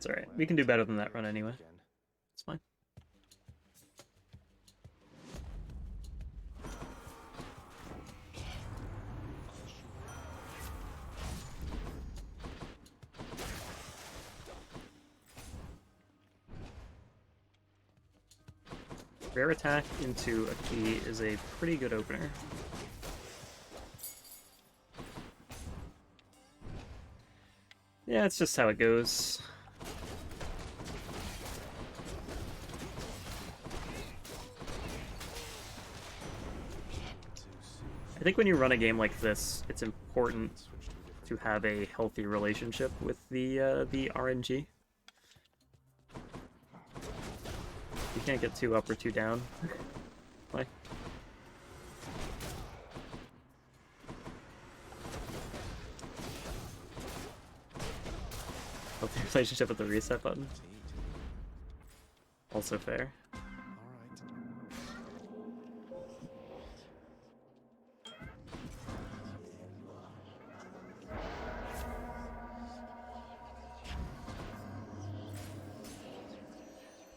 It's alright. We can do better than that run anyway. It's fine. Rare attack into a key is a pretty good opener. Yeah, it's just how it goes. I think when you run a game like this, it's important to have a healthy relationship with the RNG. You can't get too up or too down. Like, healthy relationship with the reset button. Also fair.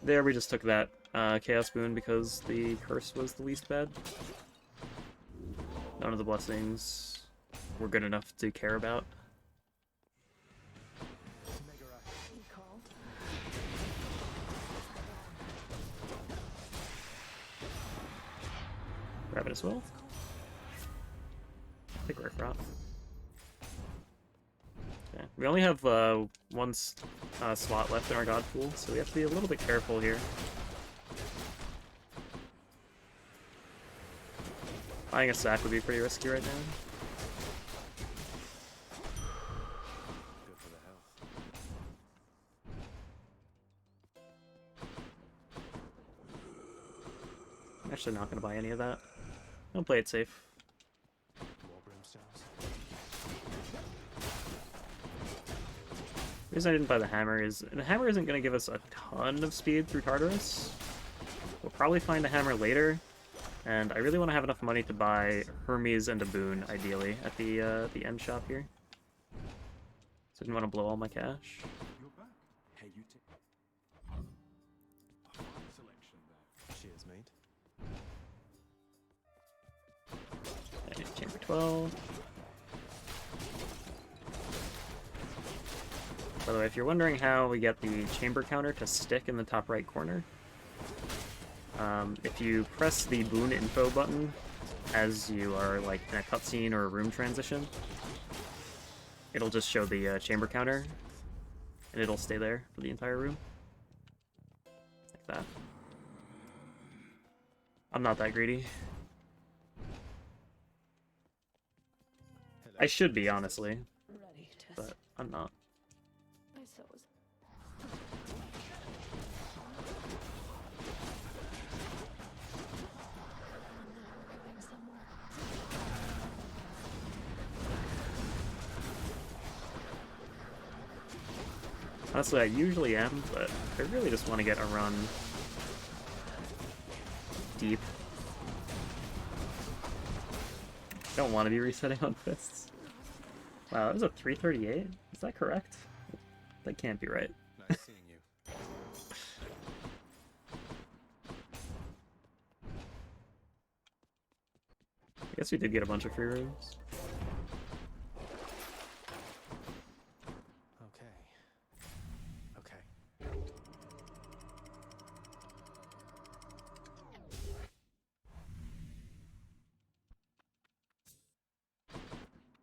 There, we just took that Chaos Boon because the curse was the least bad. None of the blessings were good enough to care about. Grab it as well. Take Rare Fraught. Okay. We only have one slot left in our God Pool, so we have to be a little bit careful here. Buying a sack would be pretty risky right now. Good for the health. I'm actually not going to buy any of that. Don't play it safe. More brimstones. The reason I didn't buy the hammer is the hammer isn't going to give us a ton of speed through Tartarus. We'll probably find a hammer later, and I really want to have enough money to buy Hermes and a boon, ideally, at the end shop here. So I didn't want to blow all my cash. You're back. Hey, you take. A fine selection there. Cheers, mate. Okay, Chamber 12. By the way, if you're wondering how we get the chamber counter to stick in the top right corner, if you press the boon info button as you are like in a cutscene or a room transition, it'll just show the chamber counter, and it'll stay there for the entire room. Like that. I'm not that greedy. I should be, honestly, but I'm not. Honestly, I usually am, but I really just want to get a run deep. Don't want to be resetting on fists. Wow, that was a 338? Is that correct? That can't be right. Nice seeing you. I guess we did get a bunch of free rooms. Okay. Okay.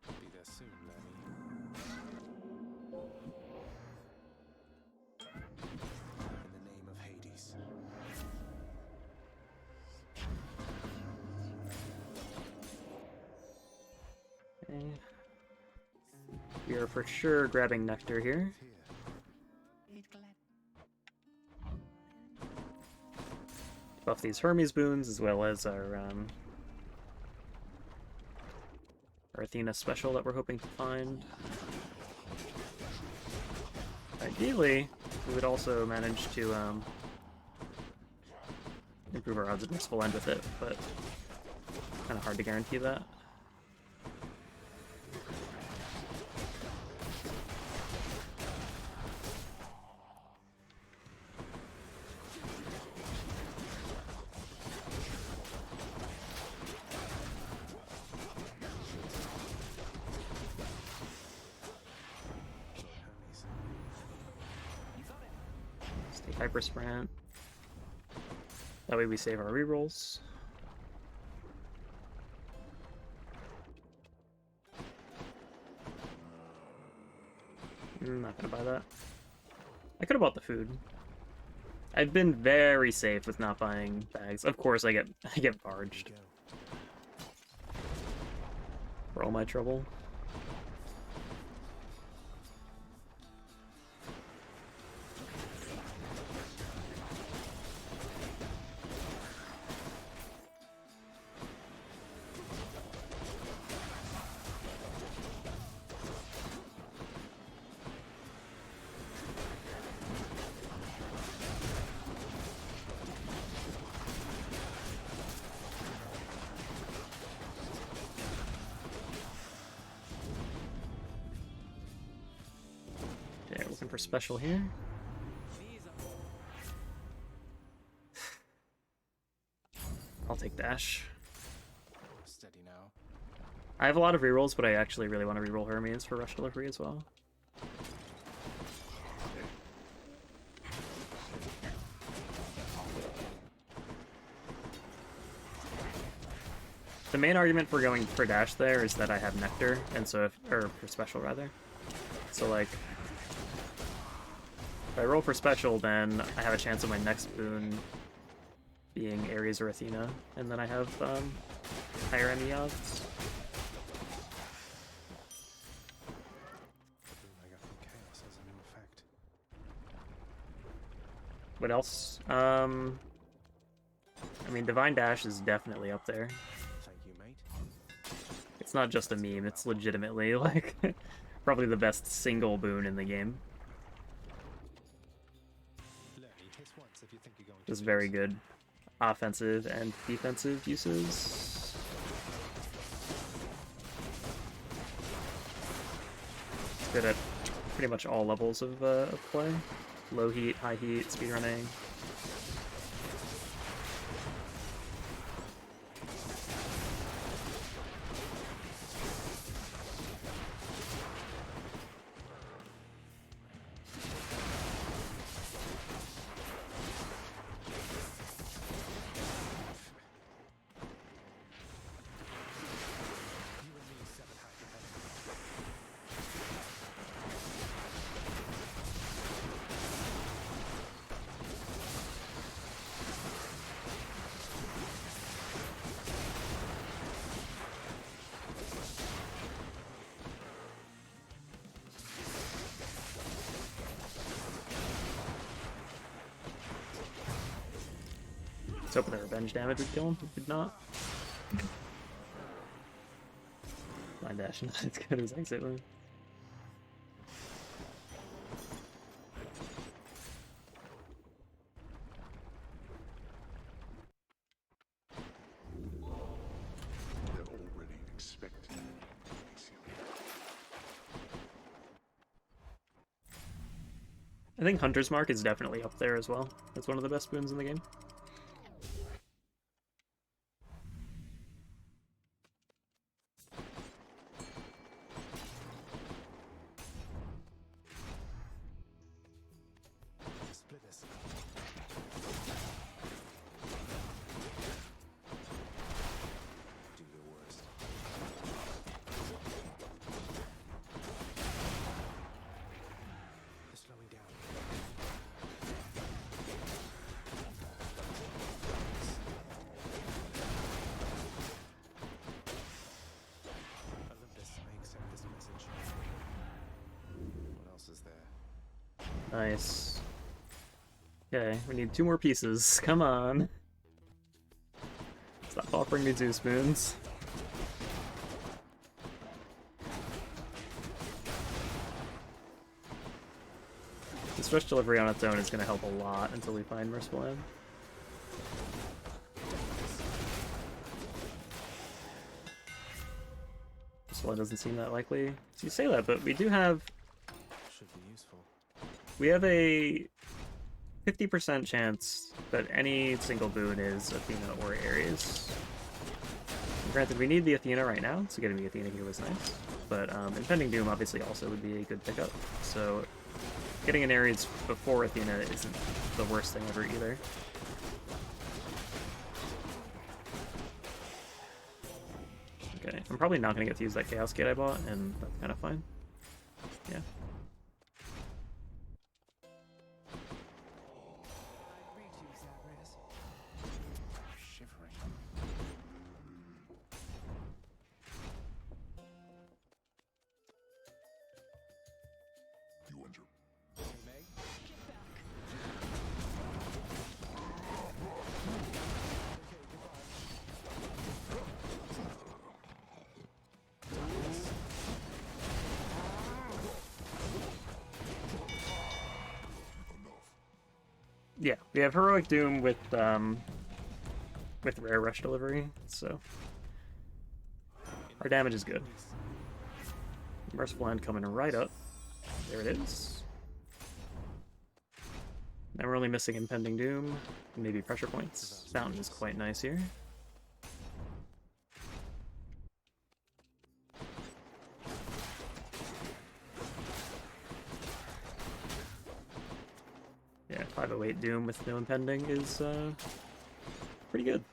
Be there soon, Lenny. In the name of Hades. Okay. We are for sure grabbing Nectar here. Buff these Hermes boons as well as our Athena special that we're hoping to find. Ideally, we would also manage to improve our odds of merciful end with it, but kind of hard to guarantee that. Take Hyper Sprint. That way we save our rerolls. Not gonna buy that. I could have bought the food. I've been very safe with not buying bags. Of course, I get barged for all my trouble. Looking for special here. I'll take dash. Steady now. I have a lot of rerolls, but I actually really want to reroll Hermes for rush delivery as well. The main argument for going for dash there is that I have Nectar, and so or for special rather. So like, if I roll for special, then I have a chance of my next boon being Ares or Athena, and then I have higher ME odds. The boon I got from Chaos has a new effect. What else? I mean, Divine Dash is definitely up there. Thank you, mate. It's not just a meme, it's legitimately, like, probably the best single boon in the game. Just very good offensive and defensive uses. It's good at pretty much all levels of play. Low heat, high heat, speedrunning. Let's hope the revenge damage would kill him. It did not. Blind dash not as good as exit move. They're already expecting. I think Hunter's Mark is definitely up there as well. It's one of the best boons in the game. Nice. Okay, we need 2 more pieces. Come on. Stop offering me Zeus moons. The stretch delivery on its own is going to help a lot until we find Merciful End. This one doesn't seem that likely. So you say that, but we do have... Should be useful. We have a 50% chance that any single boon is Athena or Ares. And granted, we need the Athena right now, so getting the Athena here was nice. But Impending Doom obviously also would be a good pickup. So getting an Ares before Athena isn't the worst thing ever either. Okay, I'm probably not going to get to use that Chaos Gate I bought, and that's kind of fine. Yeah. Shivering. You and your Yeah, we have Heroic Doom with Rare Rush Delivery, so our damage is good. Merciful Hand coming right up. There it is. Now we're only missing Impending Doom, maybe Pressure Points. Fountain is quite nice here. Yeah, 508 Doom with no Impending is pretty good.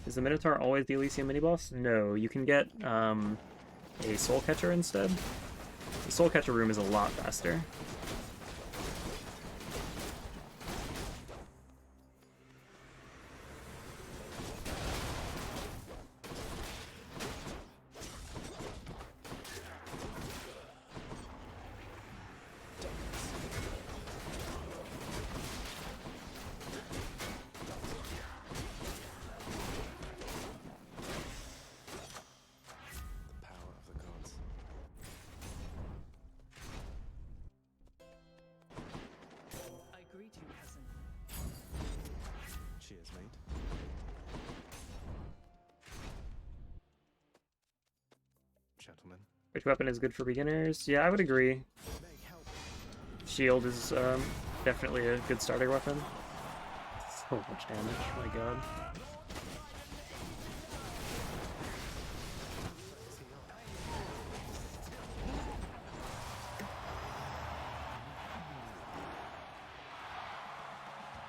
Is the Minotaur always the Elysium mini-boss? No, you can get a Soul Catcher instead. The Soul Catcher room is a lot faster. The power of the gods. I greet you, cousin. Cheers, mate. Gentlemen. Which weapon is good for beginners? Yeah, I would agree. May help. Shield is definitely a good starter weapon. So much damage, my god.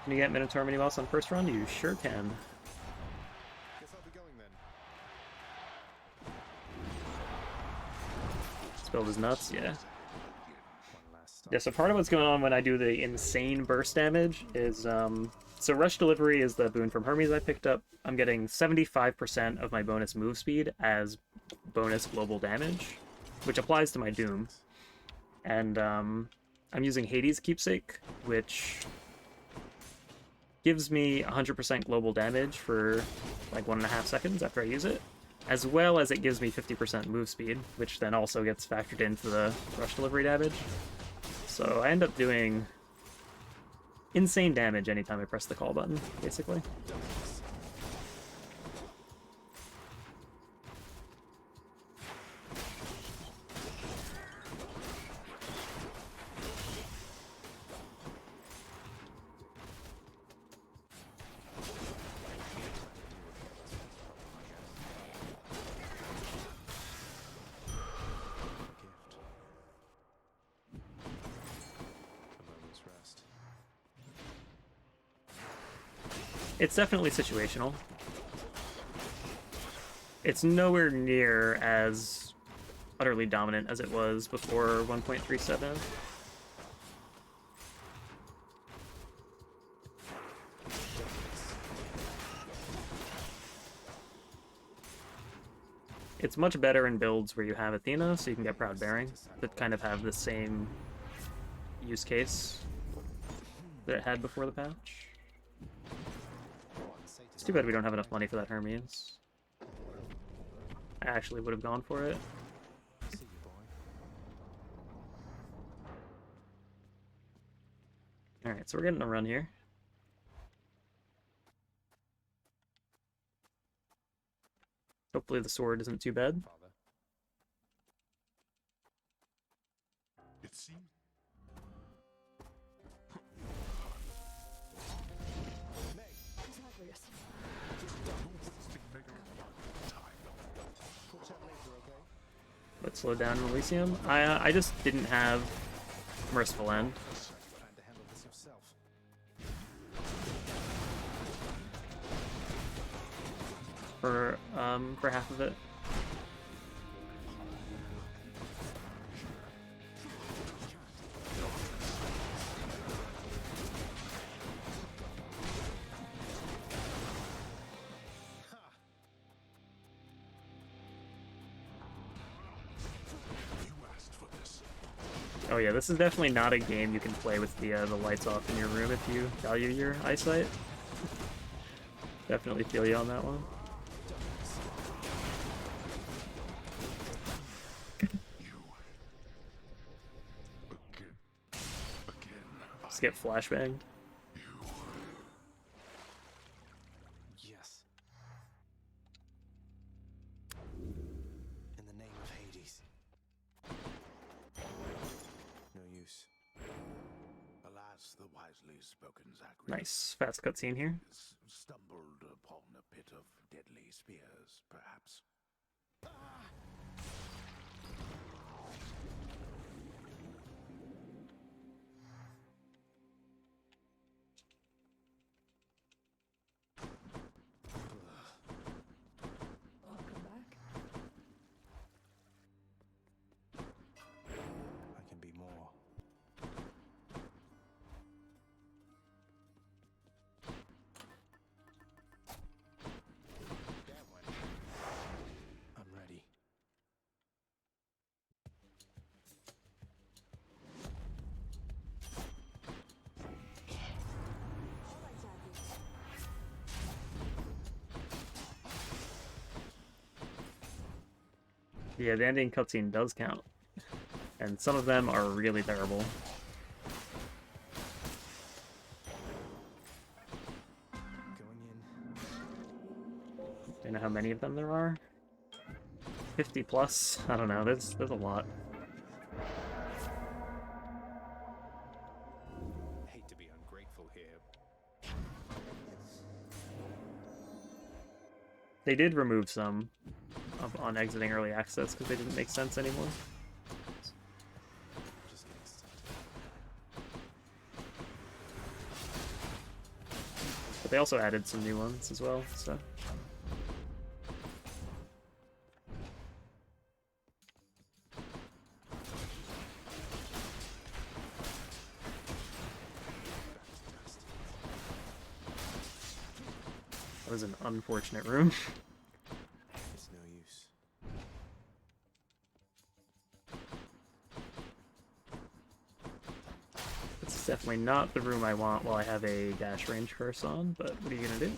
Can you get Minotaur mini-boss on first run? You sure can. Guess I'll be going then. This build is nuts, yeah. One last stop. Yeah, so part of what's going on when I do the insane burst damage is, so Rush Delivery is the boon from Hermes I picked up. I'm getting 75% of my bonus move speed as bonus global damage, which applies to my Doom. And I'm using Hades Keepsake, which gives me 100% global damage for like 1.5 seconds after I use it, as well as it gives me 50% move speed, which then also gets factored into the Rush Delivery damage. So I end up doing insane damage anytime I press the call button, basically. Gift. A moment's rest. It's definitely situational. It's nowhere near as utterly dominant as it was before 1.37. It's much better in builds where you have Athena, so you can get Proud Bearing, that kind of have the same use case that it had before the patch. It's too bad we don't have enough money for that Hermes. I actually would have gone for it. See you, boy. Alright, so we're getting a run here. Hopefully the sword isn't too bad. Father. seems. Zagreus. Let's slow down Elysium. I just didn't have Merciful End. Plan to handle this yourself. For half of it. You asked for this. Oh yeah, this is definitely not a game you can play with the lights off in your room if you value your eyesight. Definitely feel you on that one. Just get flashbanged. Yes. In the name of Hades. No use. Alas, the wisely spoken Zagreus Nice, fast cutscene here. stumbled upon a pit of deadly spears, perhaps. Welcome back. I can be more. I'm ready. Yeah, the ending cutscene does count. And some of them are really terrible. Going in. Do you know how many of them there are? 50 plus? I don't know, there's a lot. Hate to be ungrateful here. They did remove some on exiting early access because they didn't make sense anymore. Just getting started. But they also added some new ones as well, so. That was an unfortunate room. It's no use. It's definitely not the room I want while I have a dash range curse on, but what are you gonna do?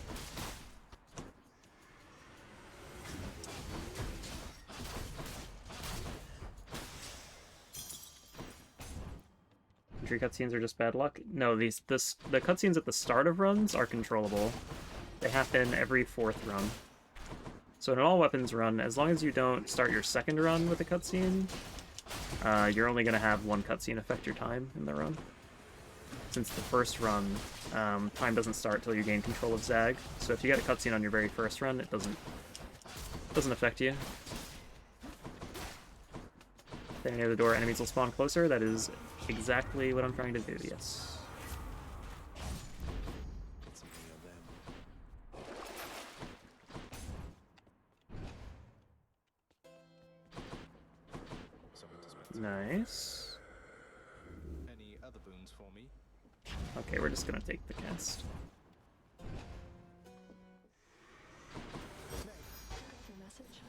Entry cutscenes are just bad luck? No, the cutscenes at the start of runs are controllable. They happen every 4th run. So in an all-weapons run, as long as you don't start your second run with a cutscene, you're only going to have one cutscene affect your time in the run. Since the first run, time doesn't start till you gain control of Zag. So if you get a cutscene on your very first run, it doesn't affect you. Standing near the door, enemies will spawn closer. That is exactly what I'm trying to do, yes. It's me or them. Someone dispense. Nice. Any other boons for me? Okay, we're just gonna take the cast. Your message.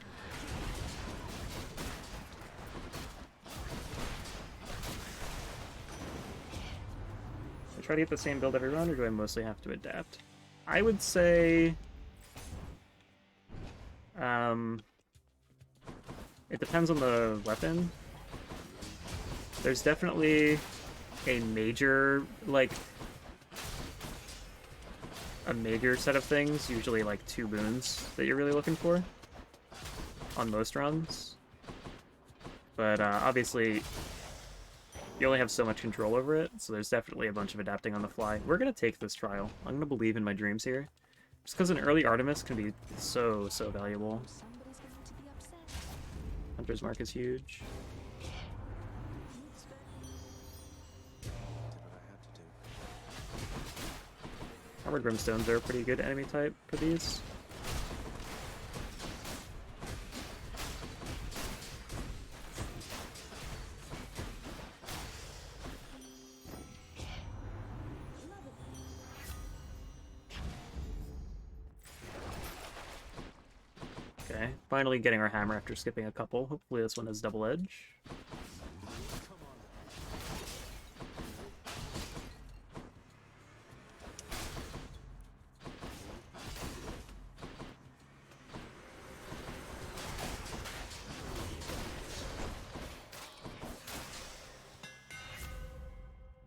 I try to get the same build every round, or do I mostly have to adapt? I would say... it depends on the weapon. There's definitely a major, like... a major set of things, usually like 2 boons, that you're really looking for on most runs. But obviously, you only have so much control over it, so there's definitely a bunch of adapting on the fly. We're gonna take this trial. I'm gonna believe in my dreams here. Just because an early Artemis can be so valuable. Somebody's going to be upset. Hunter's Mark is huge. Did what I had to do. Armored Brimstones are a pretty good enemy type for these. Okay, finally getting our hammer after skipping a couple. Hopefully this one has double edge.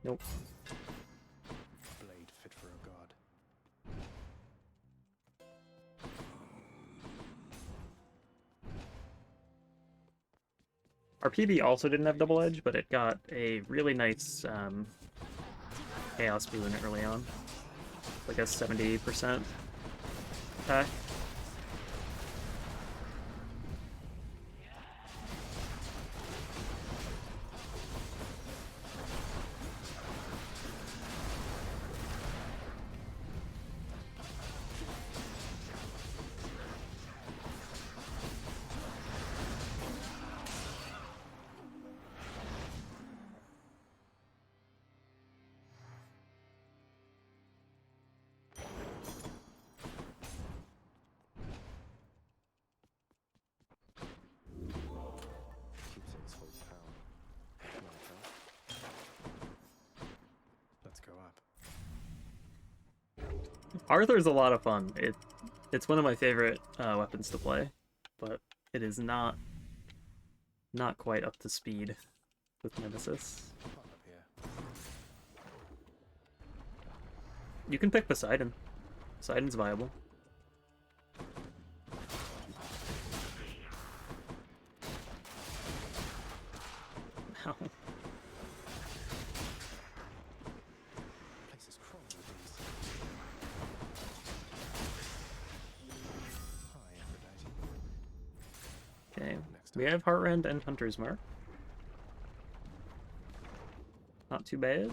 Nope. Blade fit for a god. Our PB also didn't have double edge, but it got a really nice chaos boon early on. Like a 70% attack. Keeps its full power. Like that. Let's go up. Arthur's a lot of fun. It's one of my favorite weapons to play, but it is not quite up to speed with Nemesis. Pop up here. You can pick Poseidon. Poseidon's viable. Ow. Place is crawling with these. Hi, Aphrodite. Okay, Next we up. have Heartrend and Hunter's Mark. Not too bad.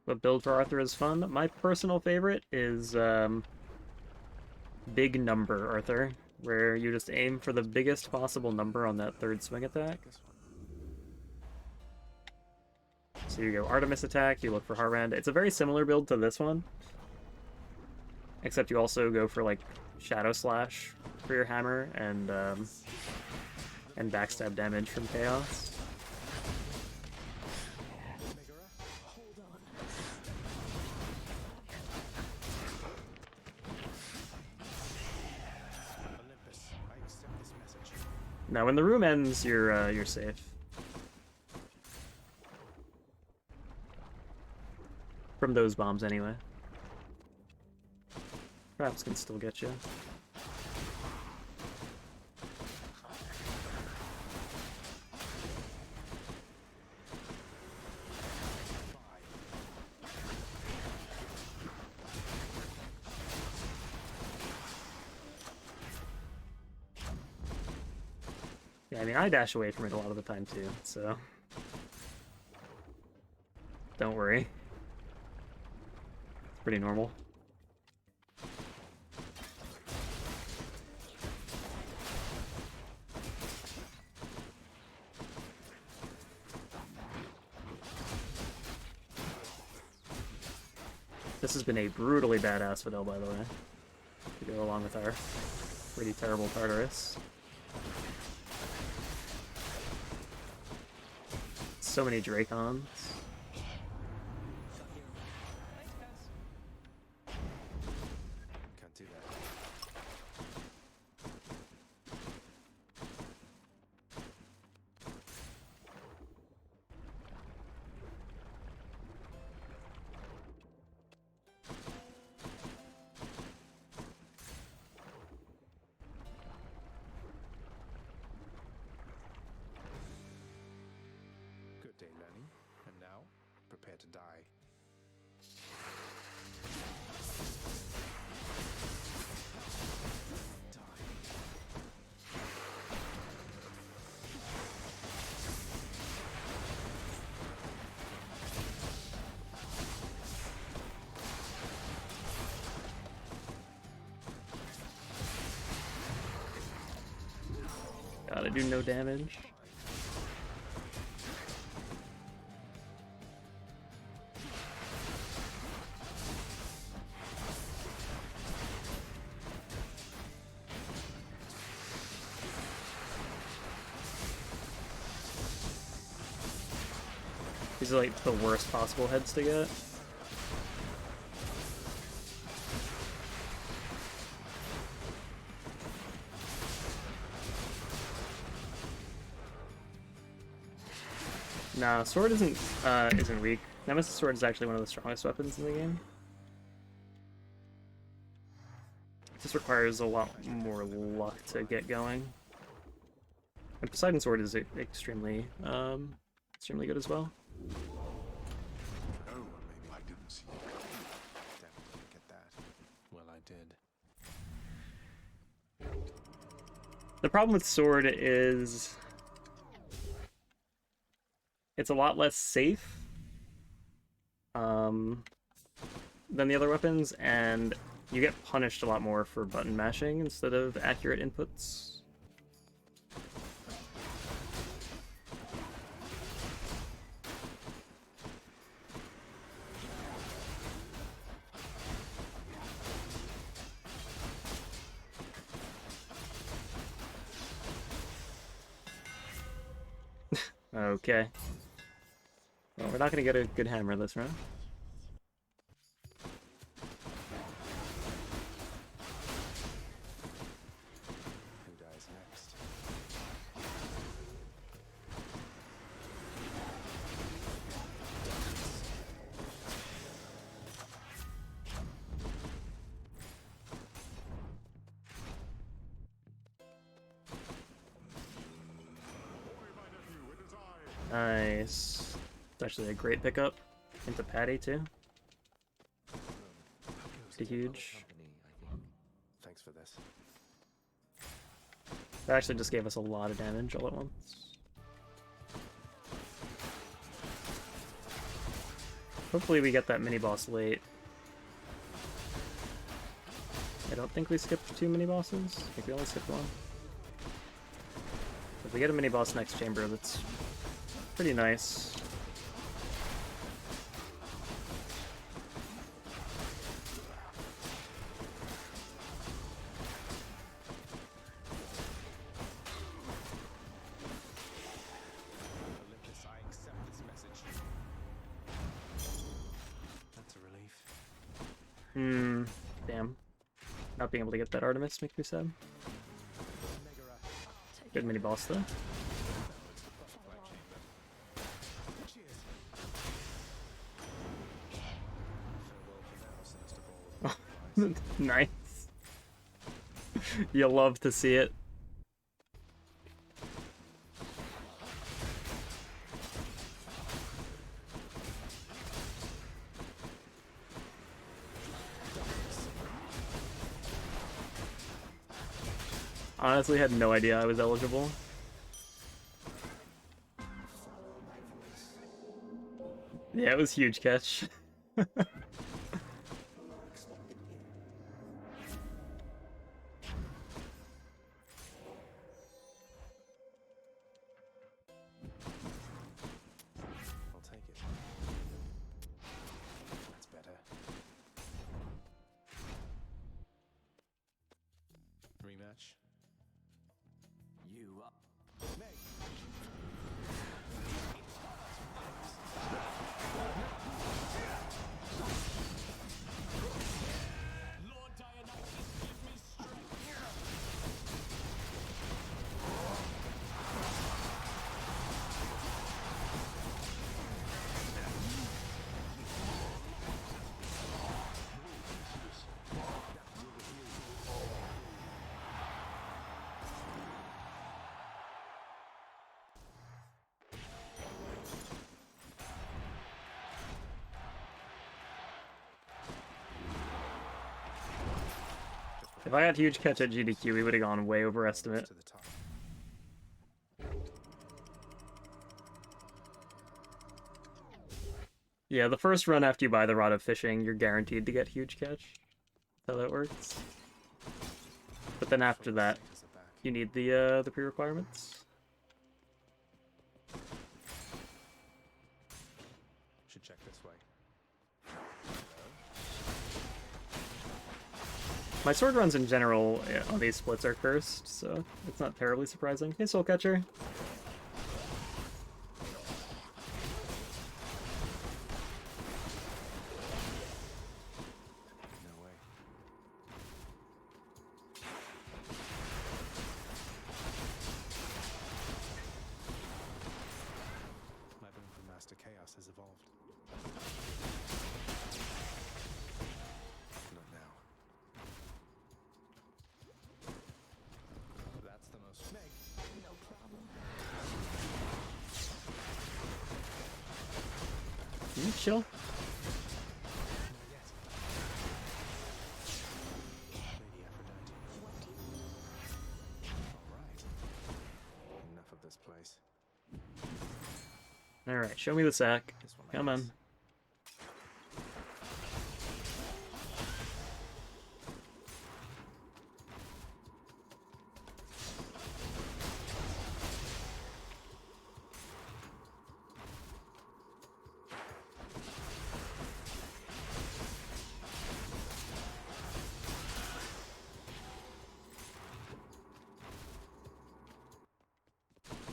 What build for Arthur is fun? My personal favorite is Big Number Arthur, where you just aim for the biggest possible number on that third swing attack. This one. So you go Artemis attack, you look for Heartrend. It's a very similar build to this one, except you also go for like Shadow Slash for your hammer and backstab damage from Chaos. Megara, Hold on. Olympus, I accept this message. Now when the room ends, you're safe. From those bombs anyway. Traps can still get you. Yeah, I mean, I dash away from it a lot of the time too, so don't worry. It's pretty normal. This has been a brutally badass Videl, by the way, to go along with our pretty terrible Tartarus. So many Dracons. Can't do that. prepare to die. God, I do no damage. These are like the worst possible heads to get. Nah, sword isn't weak. Nemesis Sword is actually one of the strongest weapons in the game. It just requires a lot more luck to get going. And Poseidon Sword is extremely good as well. Oh, maybe I didn't see you coming. Definitely get that. Well, I did. The problem with sword is it's a lot less safe than the other weapons, and you get punished a lot more for button mashing instead of accurate inputs. Okay. Well, we're not gonna get a good hammer this round. Who dies next? Nice. It's actually a great pickup into Patty too. Pretty huge. Thanks for this. That actually just gave us a lot of damage all at once. Hopefully we get that mini boss late. I don't think we skipped 2 mini bosses. I think we only skipped 1. If we get a mini boss next chamber, that's pretty nice. Olympus, I accept this message. That's a relief. Damn. Not being able to get that Artemis makes me sad. Good mini boss though. Nice. You love to see it. Honestly, had no idea I was eligible. Yeah, it was huge catch. I'll take it. That's better. Rematch. You up. If I had huge catch at GDQ, we would have gone way overestimate. To the top. Yeah, the first run after you buy the Rod of Fishing, you're guaranteed to get huge catch. That's how that works. But then after that, As a back. you need the pre-requirements. Should check this way. My sword runs in general on these splits are cursed, so it's not terribly surprising. Hey, Soul Catcher. No way. My boon for Master Chaos has evolved. Not now. That's the most. Meg. No problem. Can you chill? Not yet. Lady Aphrodite. What do you All right. Enough of this place. Alright, show me the sack. This one. I Come guess. on.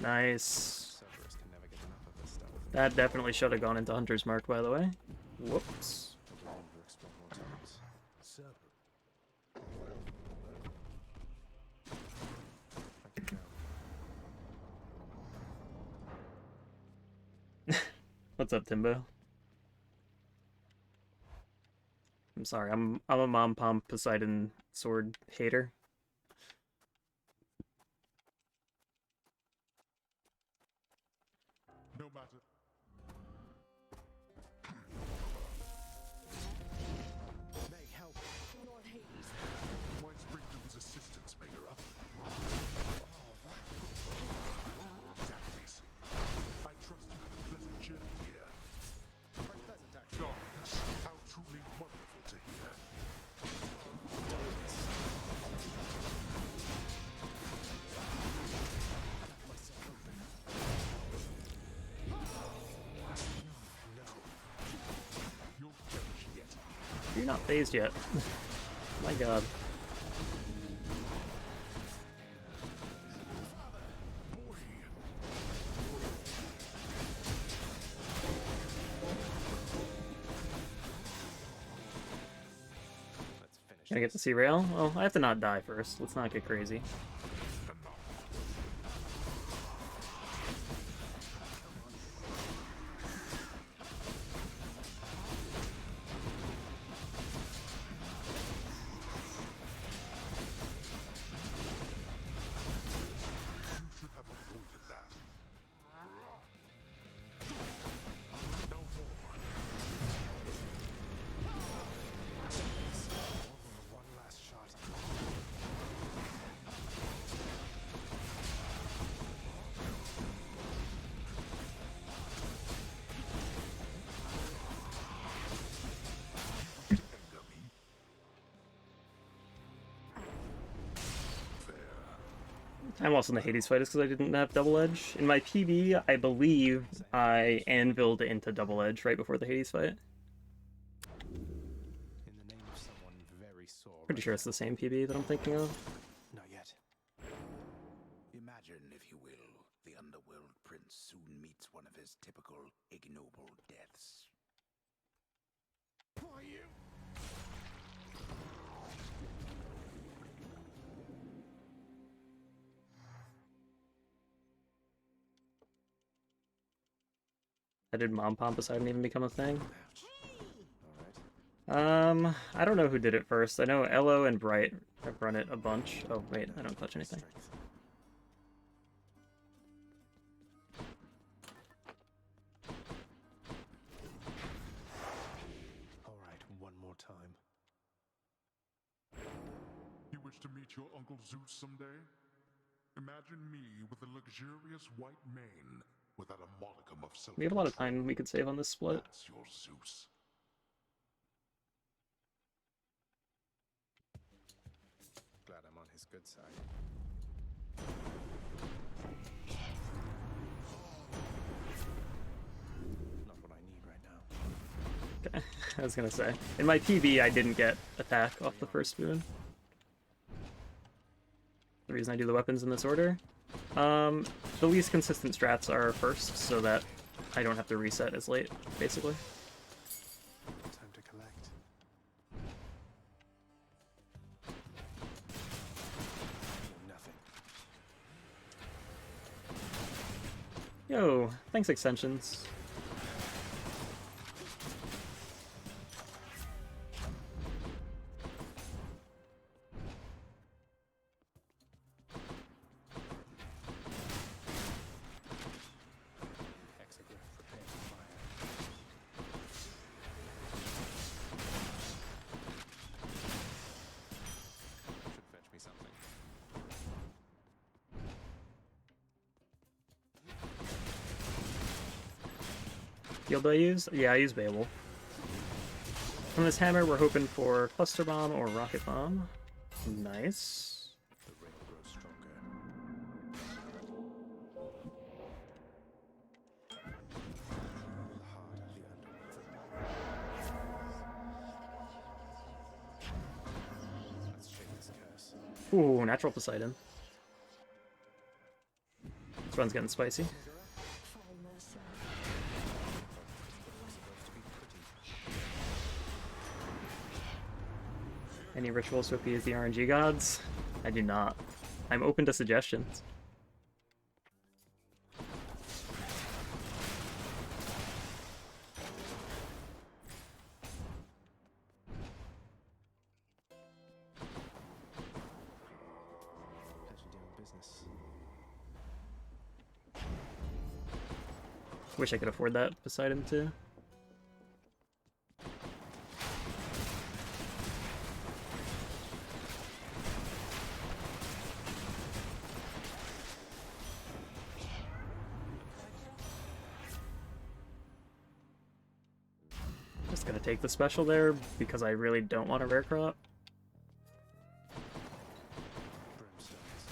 Nice. Cerberus can never get enough of this stuff. That definitely should have gone into Hunter's Mark, by the way. Whoops. I'll remember explore more times. Serpent. I can go. What's up, Timbo? I'm sorry, I'm a Mom Pom Poseidon sword hater. No matter. Meg, help! Lord Hades? Might spring to his assistance, Megara. Damn this. I trust you had a pleasant journey here. Quite pleasant, actually. Darkness, how truly wonderful to hear. You'll perish yet. You're not phased yet. My god. Let's finish. Can I get to see Rail? Well, I have to not die first. Let's not get crazy. You should have avoided that. No more. One last shot. Anger me. Fair. Time lost in the Hades fight is because I didn't have double edge. In my PB, I believe I anviled into double edge right before the Hades fight. In the name of someone very sore. Pretty sure it's the same PB that I'm thinking of. Not yet. Imagine, if you will, the underworld prince soon meets one of his typical ignoble deaths. Why you? How did Mom Pom Poseidon even become a thing? Ouch. All right. I don't know who did it first. I know Elo and Bright have run it a bunch. Oh, wait, I don't touch anything. Strength. All right, one more time. You were meet your Uncle Zeus someday? Imagine me with a luxurious white mane without a modicum of self-control. We have a lot of time we could save on this split. That's your Zeus. Glad I'm on his good side. Not what I need right now. Okay, I was gonna say. In my PB, I didn't get attack off the first boon. The reason I do the weapons in this order. The least consistent strats are first, so that I don't have to reset as late, basically. Time to collect. Nothing. Yo, thanks extensions. Hexagram, prepare for fire. Should fetch me something. Field do I use? Yeah, I use Beowulf. From this hammer, we're hoping for Cluster Bomb or Rocket Bomb. Nice. The rail grows stronger. The heart of the underworld. Let's shake this curse. Ooh, natural Poseidon. This run's getting spicy. Find myself. Supposed to be pretty. Any rituals to appease the RNG gods? I do not. I'm open to suggestions. Pleasure doing business. Wish I could afford that Poseidon too. Just gonna take the special there because I really don't want a rare crop. Brimstones.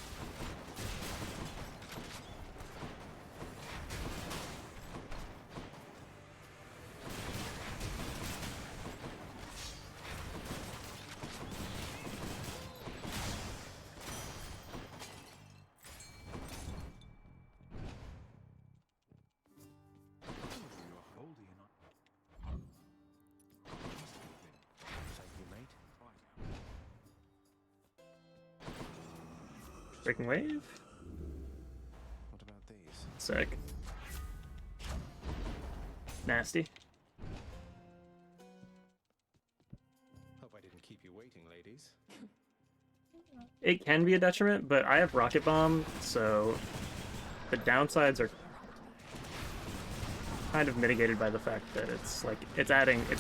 You're holding on. Thank you, mate. Breaking wave? What about these? Sick. Nasty. Hope I didn't keep you waiting, ladies. It can be a detriment, but I have Rocket Bomb, so the downsides are kind of mitigated by the fact that it's like it's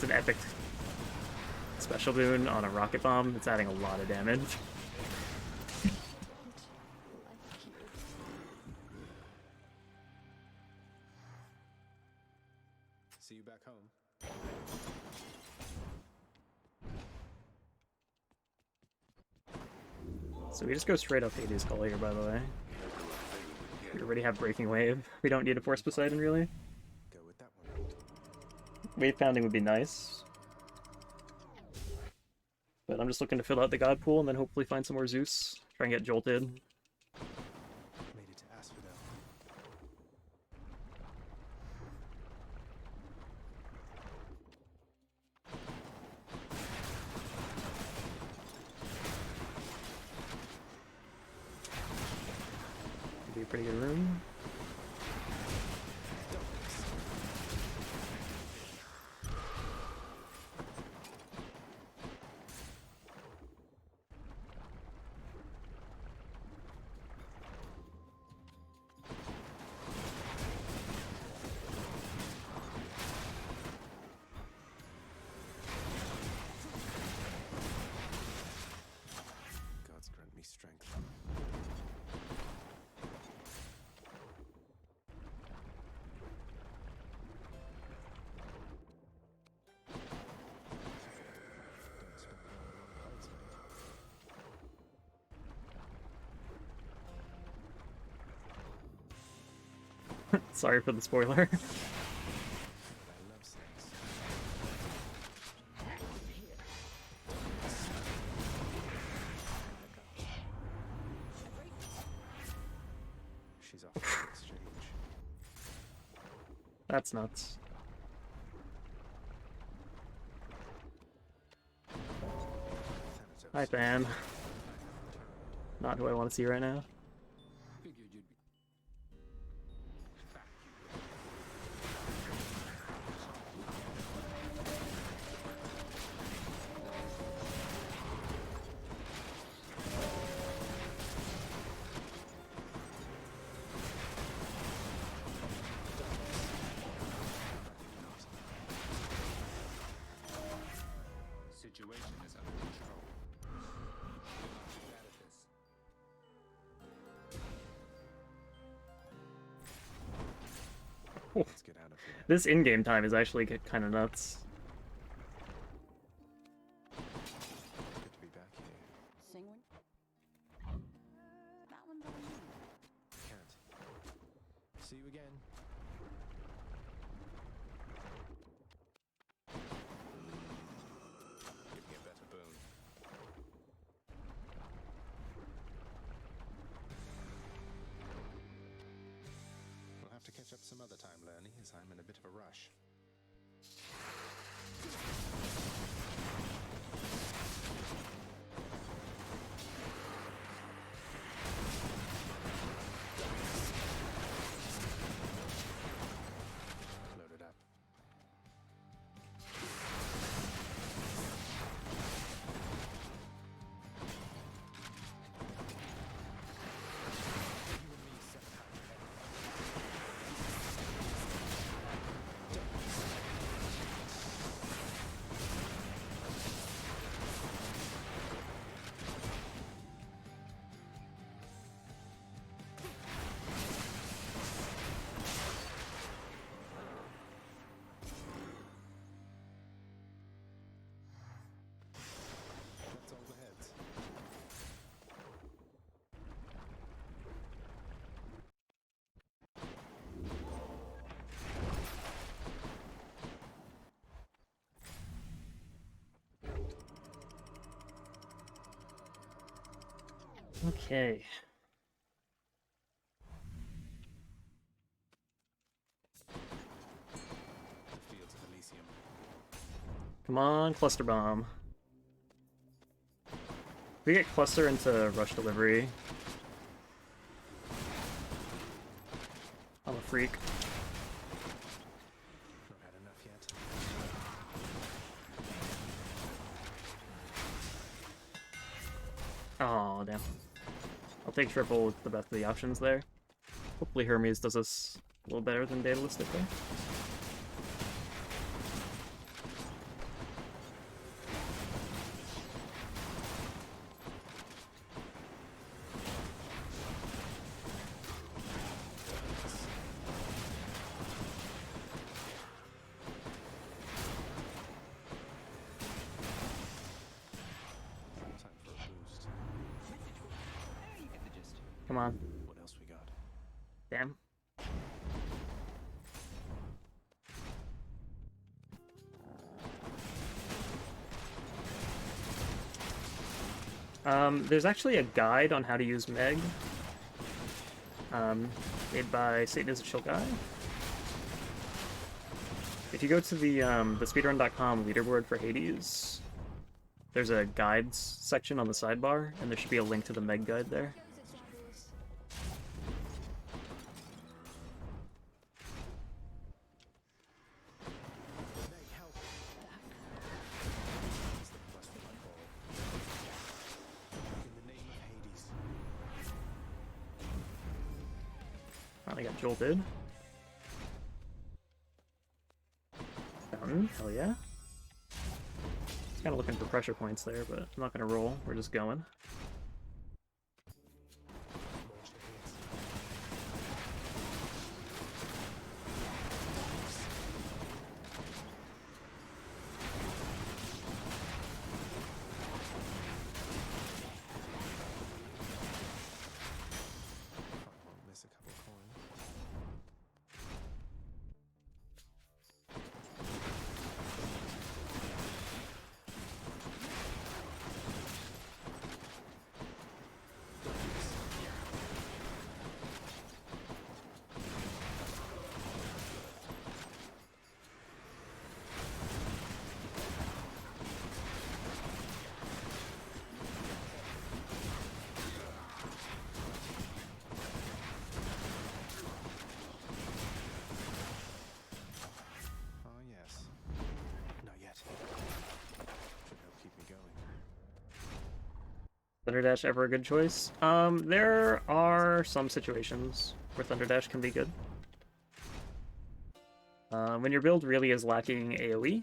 an epic special boon on a Rocket Bomb. It's adding a lot of damage. Like you. See you back home. So we just go straight up Hades Call here, by the way. We already have Breaking Wave. We don't need a Force Poseidon, really. Go with that one. Wave Pounding would be nice. But I'm just looking to fill out the God Pool and then hopefully find some more Zeus. Try and get jolted. Made it to Asphodel. Could be a pretty good room. Gods grant me Sorry for the spoiler. But I love sex. She's off for exchange. That's nuts. Hi, Thanatos. fan. Not who I want to see right now. Figured you'd be back. Situation is under control. Get out of this. Let's get out of here. This in-game time is actually kind of nuts. Good to be back here. Sing one? That one's on me. Can't. See you again. Give me a better boon. We'll have to catch up some other time, Lerny, as I'm in a bit of a rush. Loaded up. You and me set out ahead. That's all the heads. Okay. The fields of Elysium. Come on, Cluster Bomb. If we get Cluster into Rush Delivery, I'm a freak. Not had enough yet. Oh, damn. I'll take triple with the best of the options there. Hopefully Hermes does us a little better than Daedalus did there. Time for a boost. Come on. What else we got? Damn. There's actually a guide on how to use Meg, made by Satan is a Chill Guy. If you go to the speedrun.com leaderboard for Hades, there's a guides section on the sidebar, and there should be a link to the Meg guide there. Meg, help! Is the quest for my call. In the name of Hades. Finally got jolted. Fountain, hell yeah. Kind of looking for pressure points there, but I'm not gonna roll. We're just going. Launch the hits. I won't miss a couple coins. Thunder Dash ever a good choice? There are some situations where Thunder Dash can be good. When your build really is lacking AoE,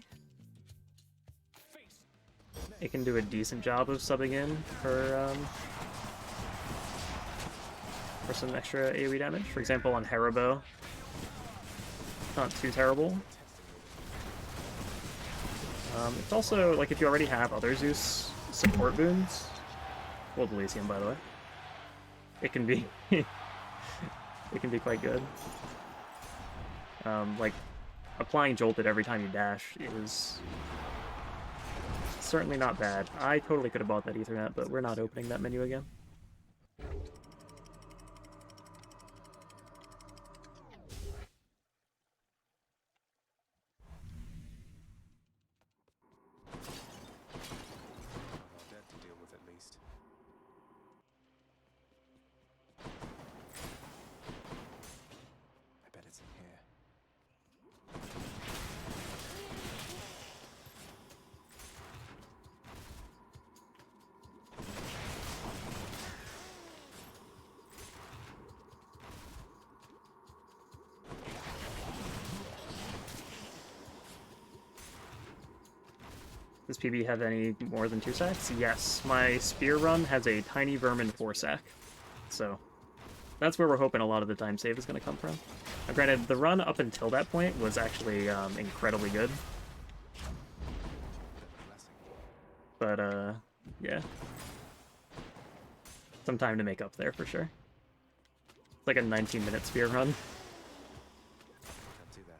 it can do a decent job of subbing in for some extra AoE damage. For example, on Hera Bow, not too terrible. It's also, like, if you already have other Zeus support boons, well, Elysium, by the way, it can be it can be quite good. Like, applying Jolted every time you dash is certainly not bad. I totally could have bought that Ethernet, but we're not opening that menu again. Dead to deal with at least. I bet it's in here. Does PB have any more than 2 sacks? Yes, my spear run has a tiny vermin 4 sack. So that's where we're hoping a lot of the time save is going to come from. Now, granted, the run up until that point was actually incredibly good. But, yeah. Some time to make up there for sure. It's like a 19-minute spear run. Don't do that.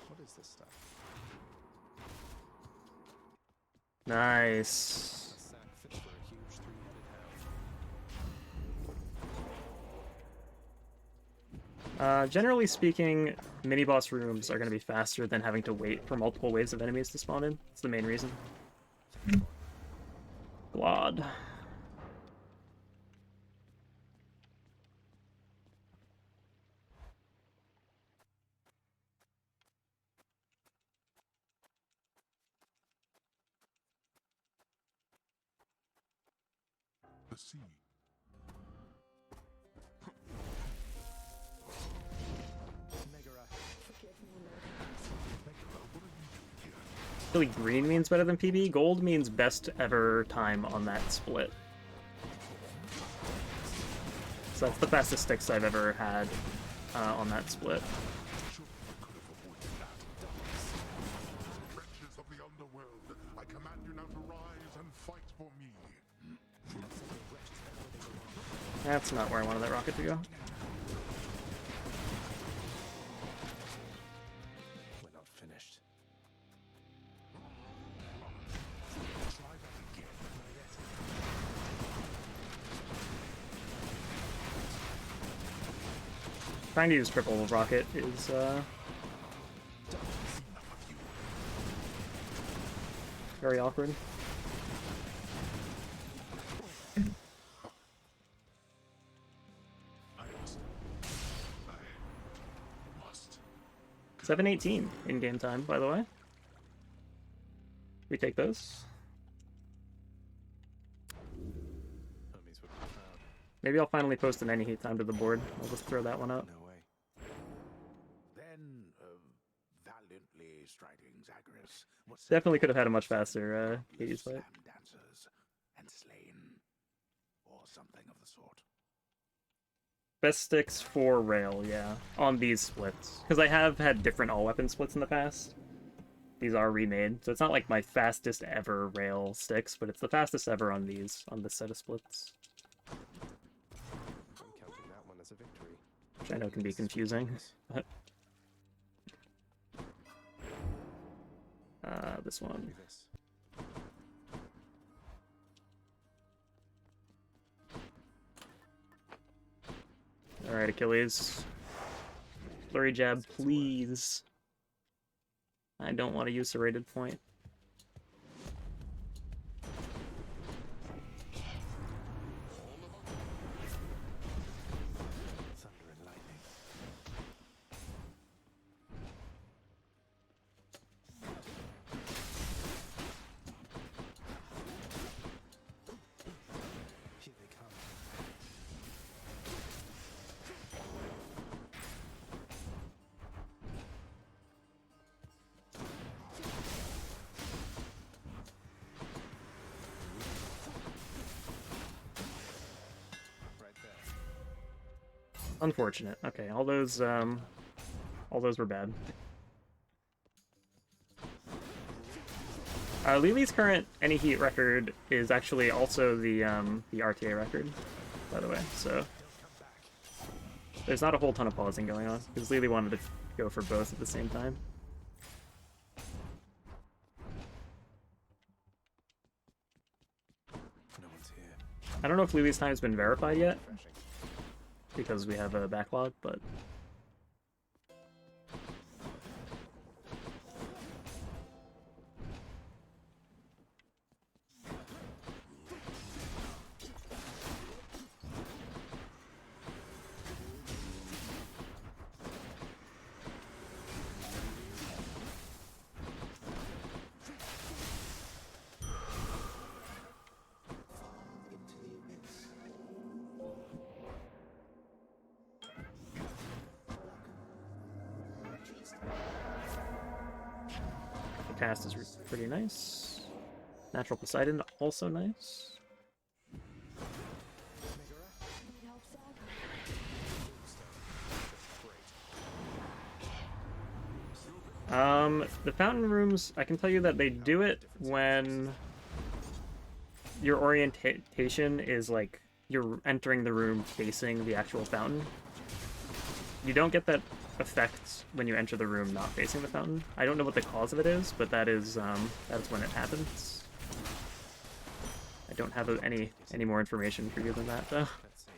What is this stuff? Nice. A sack fits for a huge 3-unit hound. Generally speaking, mini-boss rooms are going to be faster than having to wait for multiple waves of enemies to spawn in. That's the main reason. Glod. The sea. Really, green means better than PB. Gold means best ever time on that split. So that's the fastest sticks I've ever had on that split. Wretches of the underworld, I command you now to rise and fight for me. That's not where I wanted that rocket to go. We're not finished. Try that again. Trying to use triple rocket is very awkward. I must. 7:18 in game time, by the way. We take those. Homies would be proud. Maybe I'll finally post an any heat time to the board. I'll just throw that one out. No way. Then, valiantly striding Zagreus was Definitely could have had a much faster Hades fight. slam dancers and slain, or something of the sort. Best sticks for rail, yeah, on these splits. Because I have had different all-weapon splits in the past. These are remade, so it's not like my fastest ever rail sticks, but it's the fastest ever on these, on this set of splits. I'm counting that one as a victory. Which I know can be confusing, but... this one. Do this. Alright, Achilles. Flurry jab, please. I don't want to use a rated point. Unfortunate. Okay, all those were bad. Lily's current any heat record is actually also the RTA record, by the way. So there's not a whole ton of pausing going on because Lily wanted to go for both at the same time. No one's here. I don't know if Lily's time's been verified yet because we have a backlog, but the cast is pretty nice. Natural Poseidon also nice. Need help, sir? The fountain rooms, I can tell you that they do it when your orientation is like you're entering the room facing the actual fountain. You don't get that effect when you enter the room not facing the fountain. I don't know what the cause of it is, but that's when it happens. I don't have any more information for you than that, though. Let's see.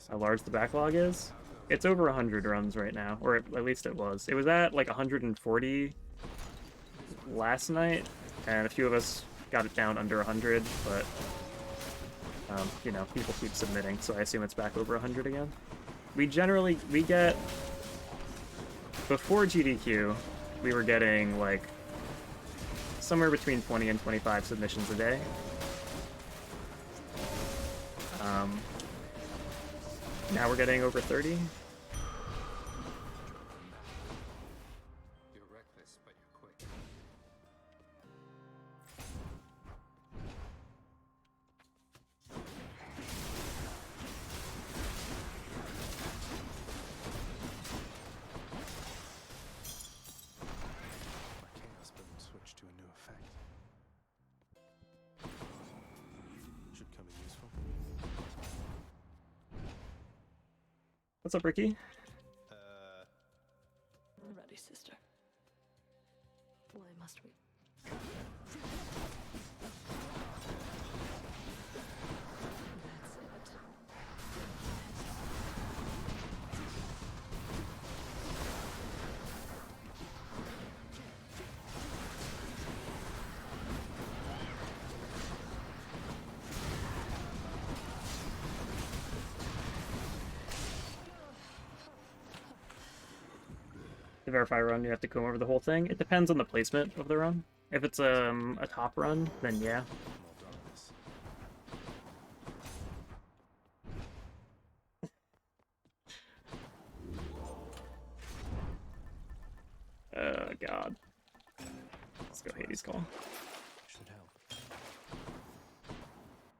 How large the backlog is? It's over 100 runs right now, or at least it was. It was at like 140 last night, and a few of us got it down under 100, but you know, people keep submitting, so I assume it's back over 100 again. We get, before GDQ, we were getting like somewhere between 20 and 25 submissions a day. Now we're getting over 30. You're reckless, but you're quick. My chaos build switched to a new effect. Should come in useful. What's up, Ricky? Ready, sister. Why must we? That's it. The verify run, you have to come over the whole thing. It depends on the placement of the run. If it's a top run, then yeah. More darkness. God. Let's go Hades Call. Should help.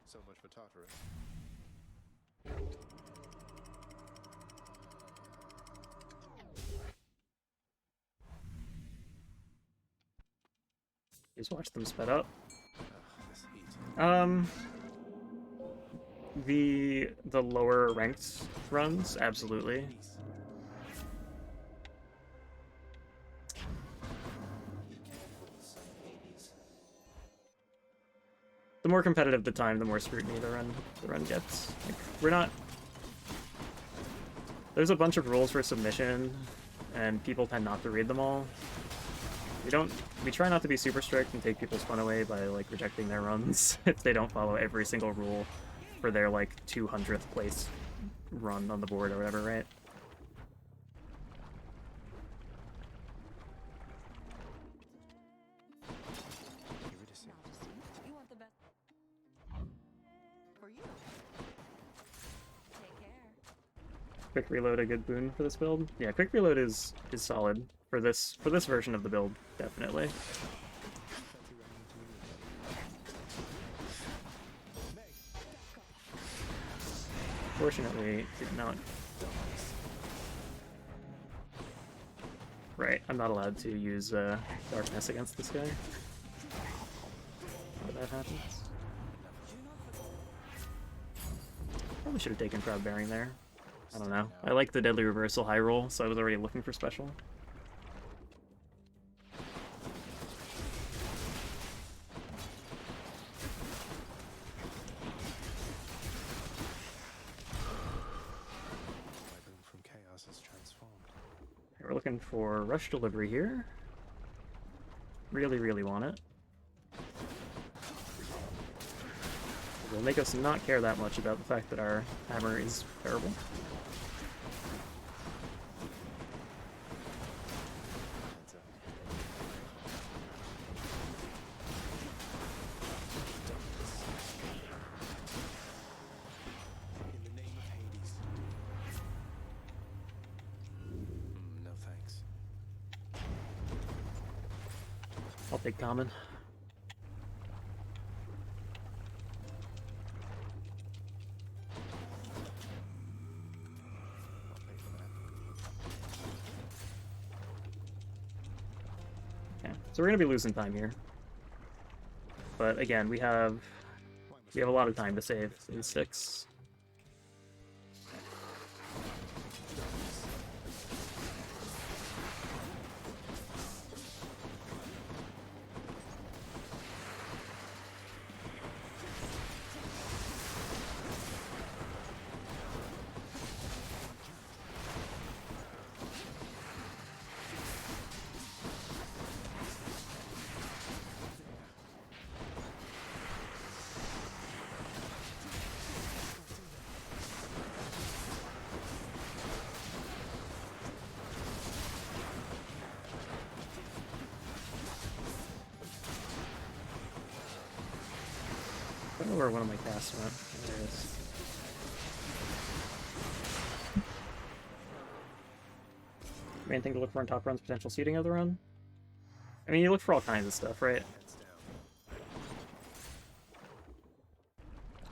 So much for Tartarus. Just watch them sped up. This heat. The lower ranked runs, absolutely. The more competitive the time, the more scrutiny the run gets. Like, we're not. There's a bunch of rules for submission, and people tend not to read them all. We try not to be super strict and take people's fun away by like rejecting their runs if they don't follow every single rule for their like 200th place run on the board or whatever, right? Eurydice. You want the best for you. Take care. Quick reload a good boon for this build? Yeah, quick reload is solid for this version of the build, definitely. Fortunately, did not. Right, I'm not allowed to use darkness against this guy. But that happens. Probably should have taken Proud Bearing there. I don't know. I like the Deadly Reversal high roll, so I was already looking for special. From chaos has transformed. We're looking for Rush Delivery here. Really, really want it. It'll make us not care that much about the fact that our hammer is terrible. Heads up. In the name of Hades. No thanks. I'll take common. I'll pay for that. Okay, so we're gonna be losing time here. But again, we have a lot of time to save these 6. I don't know where one of my casts went. There it is. Main thing to look for in top runs, potential seeding of the run. I mean, you look for all kinds of stuff, right? Heads down.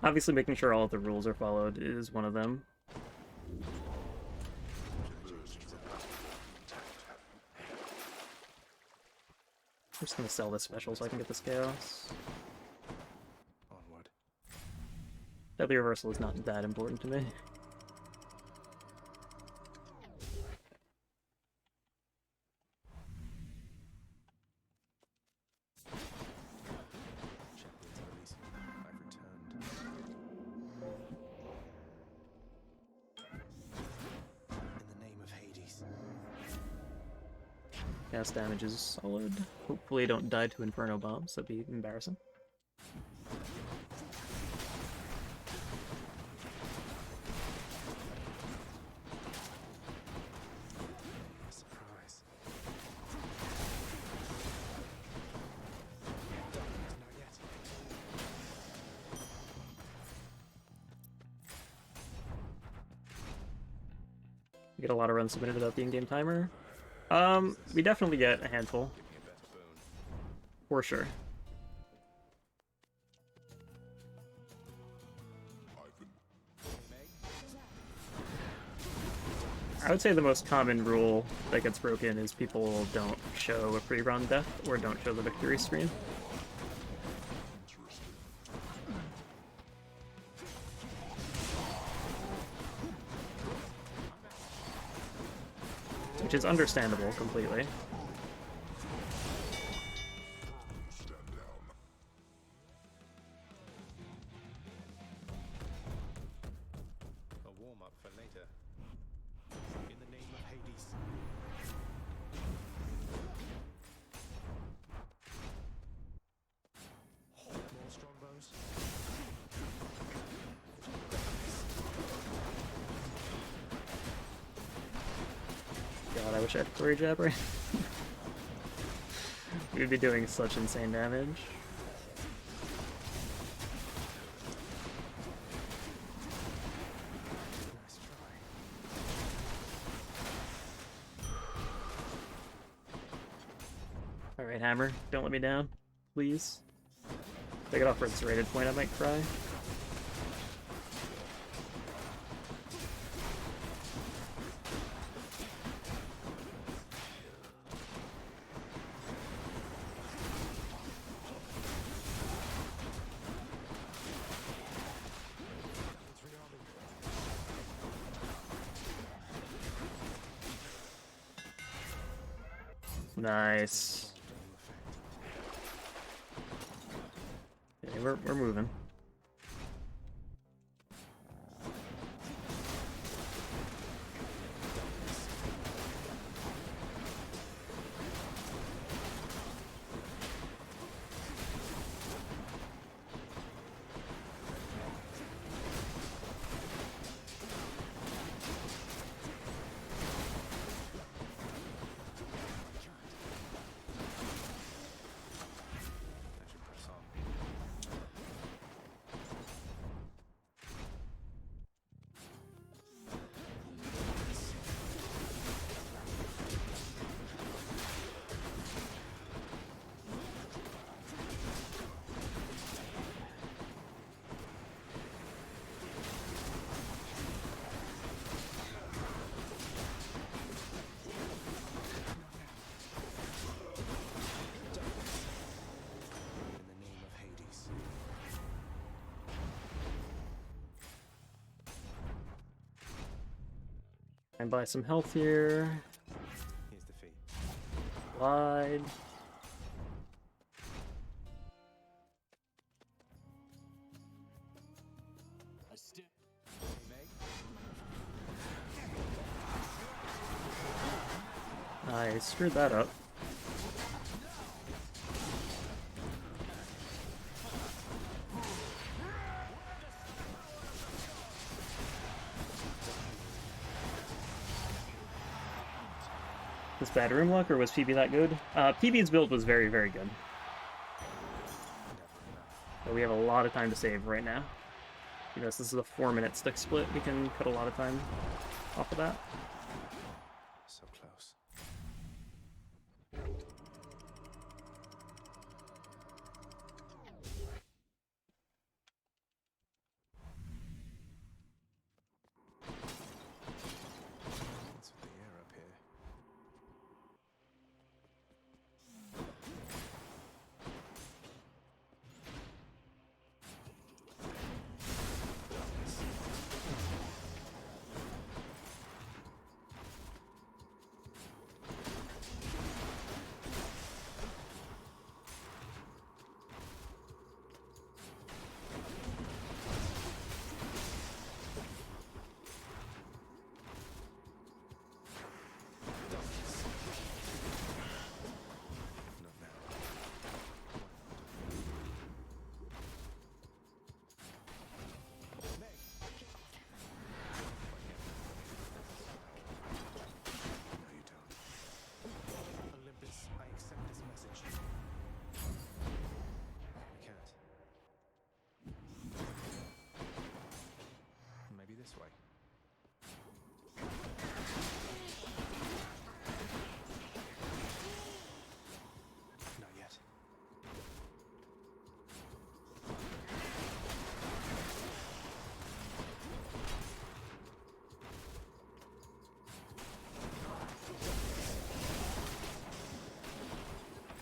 Obviously, making sure all of the rules are followed is one of them. I'm just gonna sell this special so I can get this chaos. Onward. Deadly Reversal is not that important to me. Champions release. I've returned. In the name of Hades. Cast damage is solid. Hopefully, I don't die to Inferno Bombs. That'd be embarrassing. Surprise. Not yet. We get a lot of runs submitted without the in-game timer. We definitely get a handful. Give me a better boon. For sure. I would say the most common rule that gets broken is people don't show a pre-run death or don't show the victory screen. Which is understandable completely. A warm-up for later. In the name of Hades. More strongbows. God, I wish I had Flurry Jab right. We'd be doing such insane damage. Nice try. Alright, Hammer, don't let me down. Please. Take it off for its rated point, I might cry. Nice. Okay, we're moving. That should put us on. In the name of Hades. And buy some health here. Here's the fee. Glide. I screwed that up. Was bad room luck, or was PB that good? PB's build was very, very good. But we have a lot of time to save right now. Because this is a 4-minute stick split, we can cut a lot of time off of that. So close. What's with the air up here? Not now. No, you don't. Olympus, I accept this message. I can't. Maybe this way. Not yet.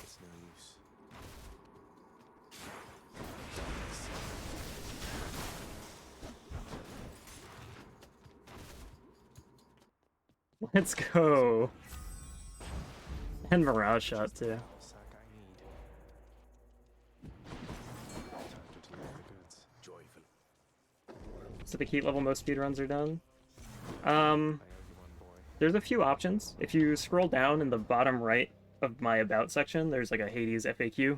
It's no use. Let's go. And Mirage Shot too. Sack I need. Time to deliver the goods. Joyful. Specific heat level, most speedruns are done. I owe you one, boy. There's a few options. If you scroll down in the bottom right of my About section, there's like a Hades FAQ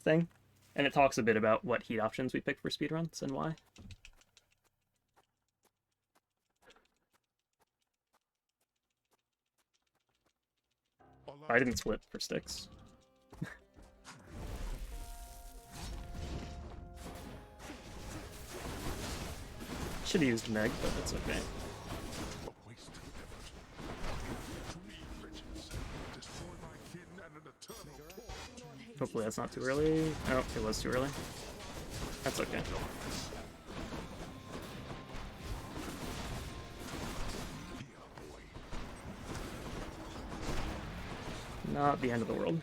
thing. And it talks a bit about what heat options we pick for speedruns and why. I didn't split for sticks. Should have used Meg, but that's okay. A wasted effort. To me, riches, destroy my kin and an eternal torment. Hopefully that's not too early. Oh, it was too early. That's okay. Here, boy. Not the end of the world.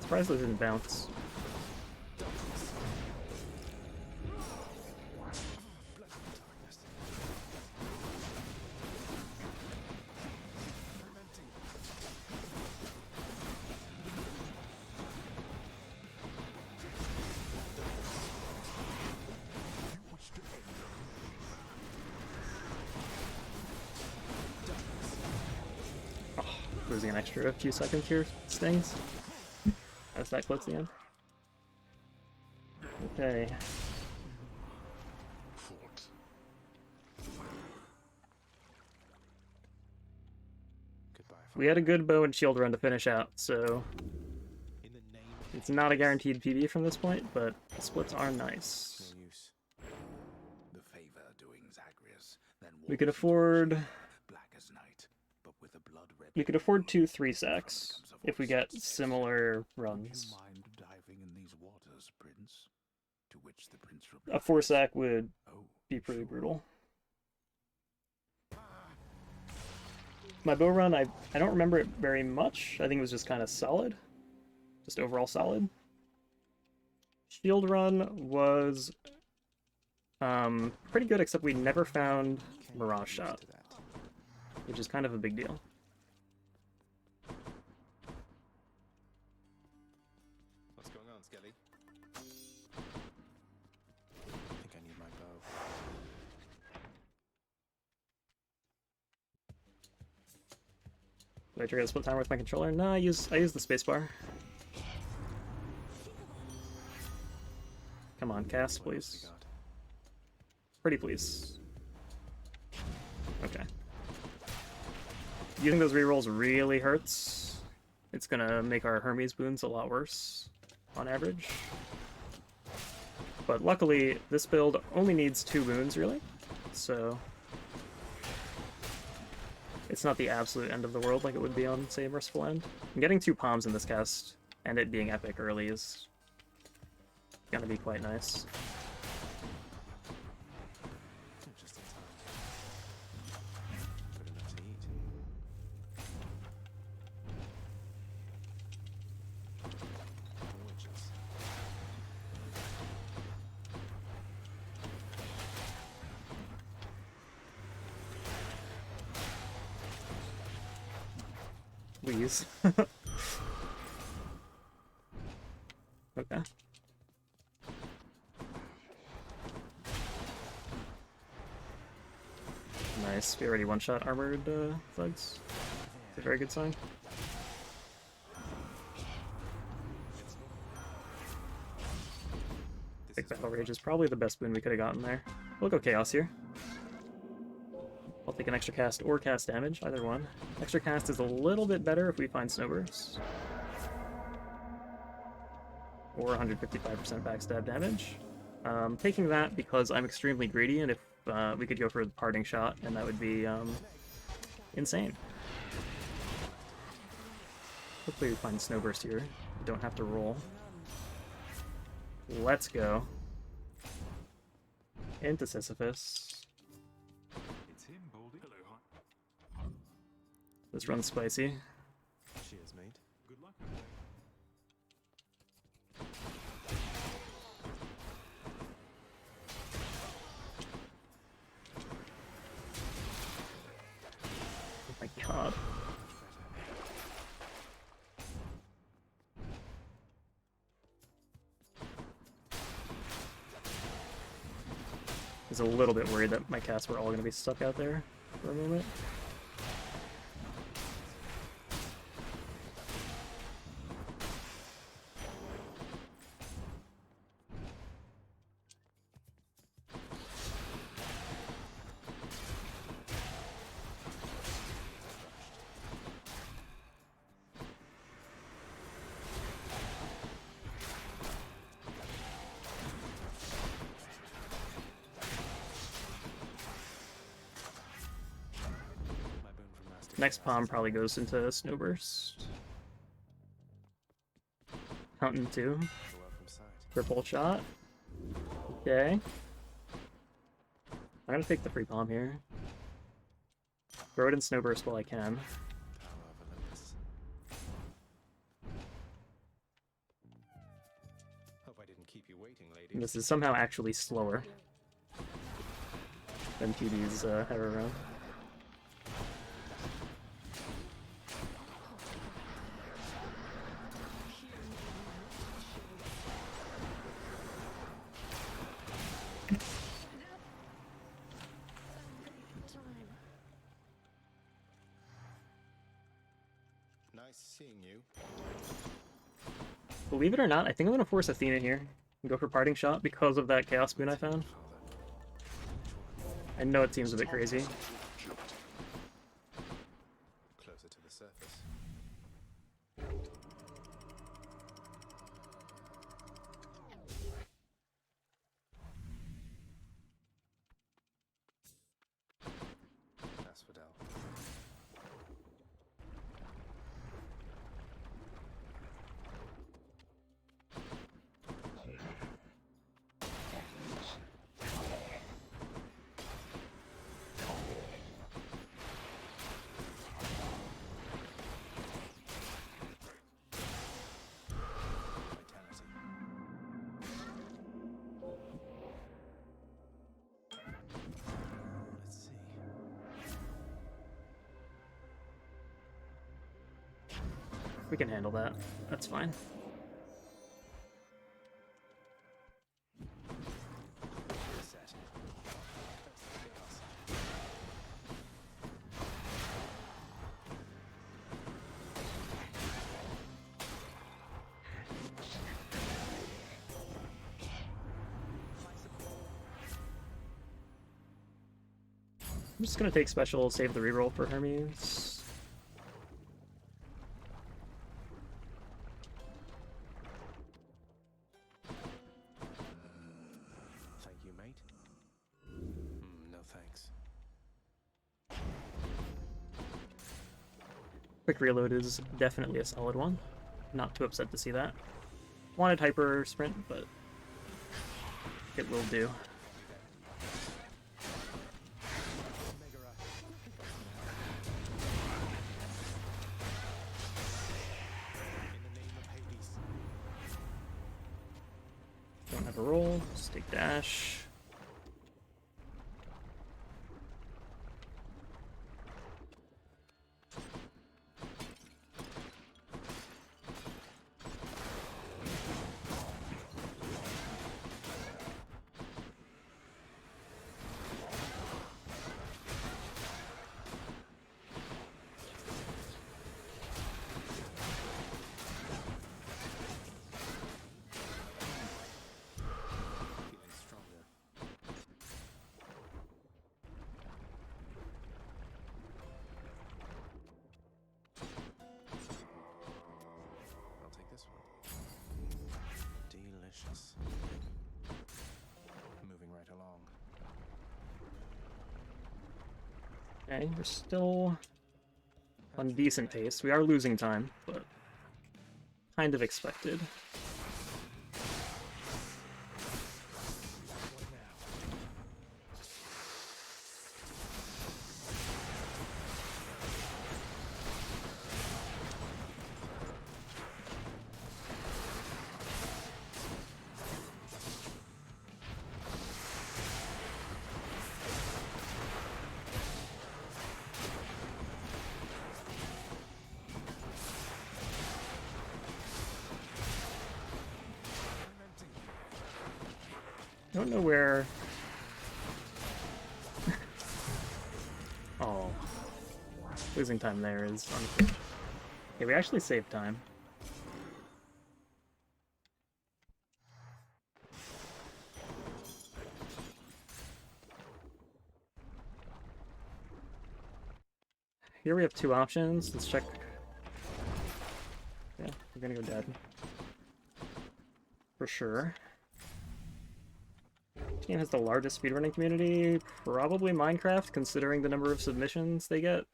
Surprised those didn't bounce. Losing an extra few seconds here stings. As that close to the end. Okay. Fort. Goodbye. We had a good bow and shield run to finish out, so In the name it's not a guaranteed PB from this point, but the splits are nice. no use. The favor doing Zagreus, then We could walks into afford the black as night, but with a blood-red we could afford 2 3 becomes sacks a if we voice get that says, similar "Would runs. you mind diving in these waters, Prince?" To which the prince A replies, 4 sack would "Oh, be pretty sure." brutal. My bow run, I don't remember it very much. I think it was just kind of solid. Just overall solid. Shield run was pretty good, except we never found Can't Mirage get used Shot, to that. which is kind of a big deal. What's going on, Skelly? I think I need my bow. Did I trigger the split timer with my controller? No, I use the spacebar. Come on, cast, What else we please. got? Pretty please. Okay. Using those rerolls really hurts. It's gonna make our Hermes boons a lot worse, on average. But luckily, this build only needs 2 boons, really. So it's not the absolute end of the world like it would be on, say, Merciful End. And getting 2 palms in this cast, and it being epic early, is gonna be quite nice. Just in time. Good enough to eat. Witches. Please. Okay. Nice. We already one-shot armored thugs. It's a very good sign. Big Battle Rage is probably the best boon we could have gotten there. We'll go Chaos here. I'll take an extra cast or cast damage, either one. Extra cast is a little bit better if we find Snowburst. Or 155% backstab damage. Taking that because I'm extremely greedy, and if we could go for the parting shot, and that would be insane. Hopefully we find Snowburst here. We don't have to roll. Let's go. Into Sisyphus. It's him, Baldy. Hello, hi. This run's spicy. Cheers, mate. Good luck out there. Oh my god. I was a little bit worried that my casts were all going to be stuck out there for a moment. My boon from last Next palm probably goes into Snowburst. Counting 2. A welcome sight. Triple shot. Okay. I'm gonna take the free palm here. Throw it in Snowburst while I can. Power of Olympus. keep you waiting, lady. And this is somehow actually slower than TD's Hera Bow. Nice seeing you. Believe it or not, I think I'm gonna force Athena here and go for parting shot because of that Chaos Boon I found. I know it seems a bit crazy. Closer to the surface. Asphodel. Let's see. We can handle that. That's fine. Set. I'm just gonna take special, save the reroll for Hermes. Thank you, mate. No thanks. Quick reload is definitely a solid one. Not too upset to see that. Wanted hyper sprint, but it will do. In the name of Hades. Don't have a roll. Just take dash. Feeling stronger. I'll take this one. Delicious. Moving right along. Okay, we're still on decent pace. We are losing time, but kind of expected. What now? I don't know where... Oh. Losing time there is unfortunate. Okay, we actually saved time. Here we have two options. Let's check. Yeah, we're gonna go dead. For sure. Which game has the largest speedrunning community? Probably Minecraft, considering the number of submissions they get.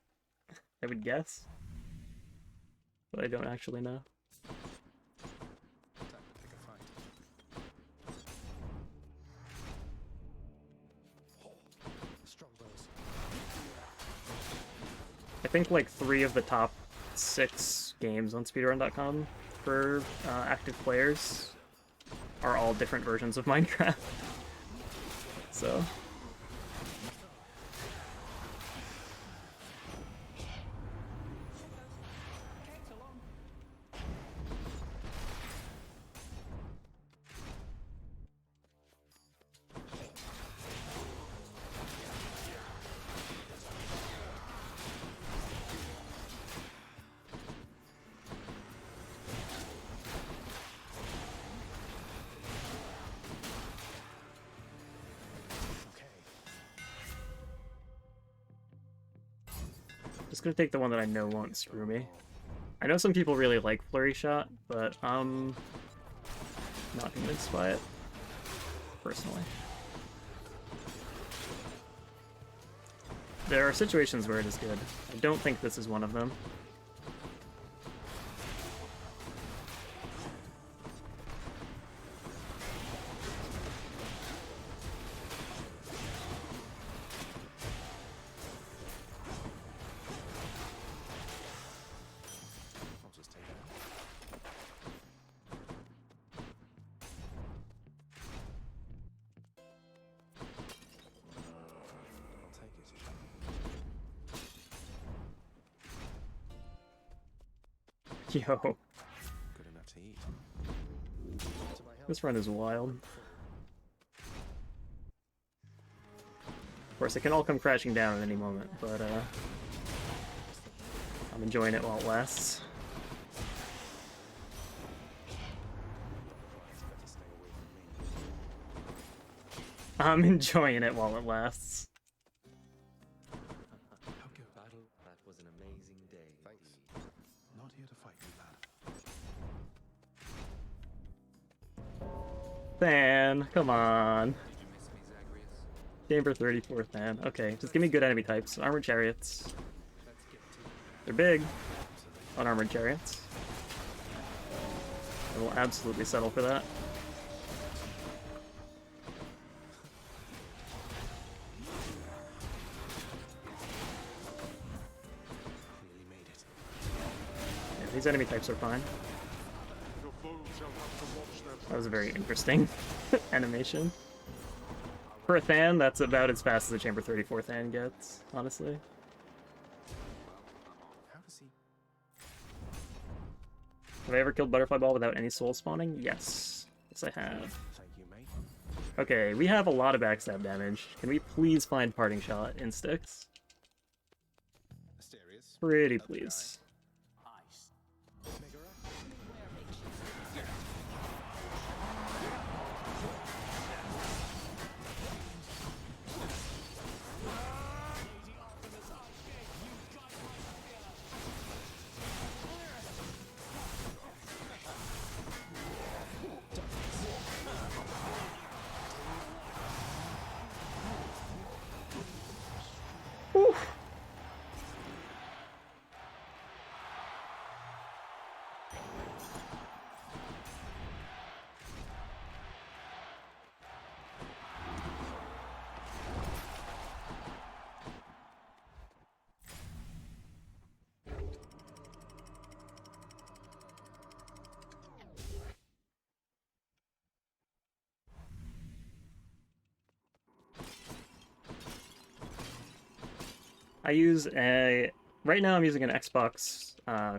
I would guess. But I don't actually know. Time to pick a fight. Strong bows. I think like 3 of the top 6 games on speedrun.com for active players are all different versions of Minecraft. So. Just gonna take the one that I know won't screw me. I know some people really like Flurry Shot, but I'm not convinced by it, personally. There are situations where it is good. I don't think this is one of them. I'll just take it out. I'll take it. Yo, Good enough to eat. this run is wild. Of course, it can all come crashing down at any moment, but I'm enjoying it while it lasts. Better stay away from me. I'm enjoying it while it lasts. How good. Battle, that was an amazing day. Thanks. Indeed. Not here to fight you, lad. Than, come on. Did you miss me, Zagreus? Chamber 34 Than. Okay, just give me good enemy types. Armored chariots. Let's get to it. They're big. Unarmored chariots. I will absolutely settle for that. Clearly made it. Yeah, these enemy types are fine. Your foes shall have to watch their That was a very interesting animation. For a Than, that's about as fast as the Chamber 34 Than gets, honestly. How does he? Have I ever killed Butterfly Ball without any soul spawning? Yes. Yes, I have. Thank you, mate. Okay, we have a lot of backstab damage. Can we please find Parting Shot in sticks? Asterius. Pretty please. Megara. I use a... Right now I'm using an Xbox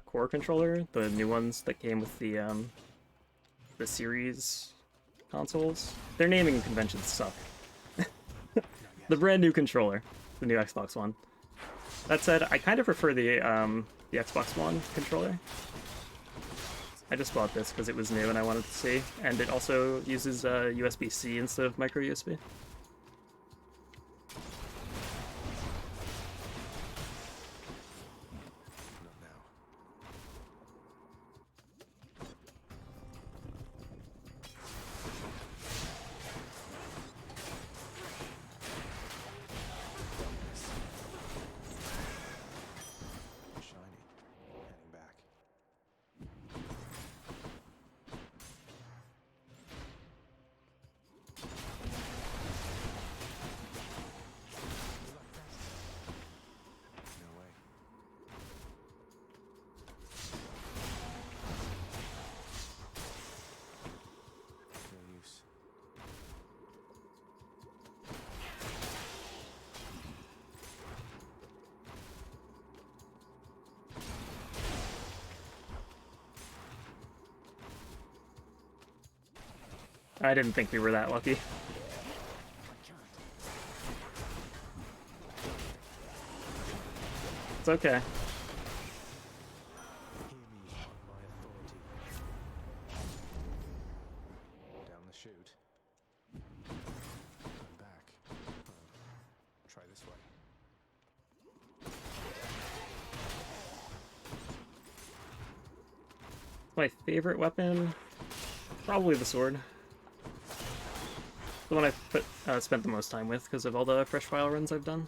Core controller, the new ones that came with the series consoles. Their naming conventions suck. The brand new controller, the new Xbox One. That said, I kind of prefer the Xbox One controller. I just bought this because it was new and I wanted to see, and it also uses USB-C instead of micro USB. Not now. Shiny. Heading back. I didn't think we were that lucky. It's okay. Hear me on my authority. Down the chute. And back. Try this way. My favorite weapon? Probably the sword. The one I've spent the most time with because of all the fresh file runs I've done.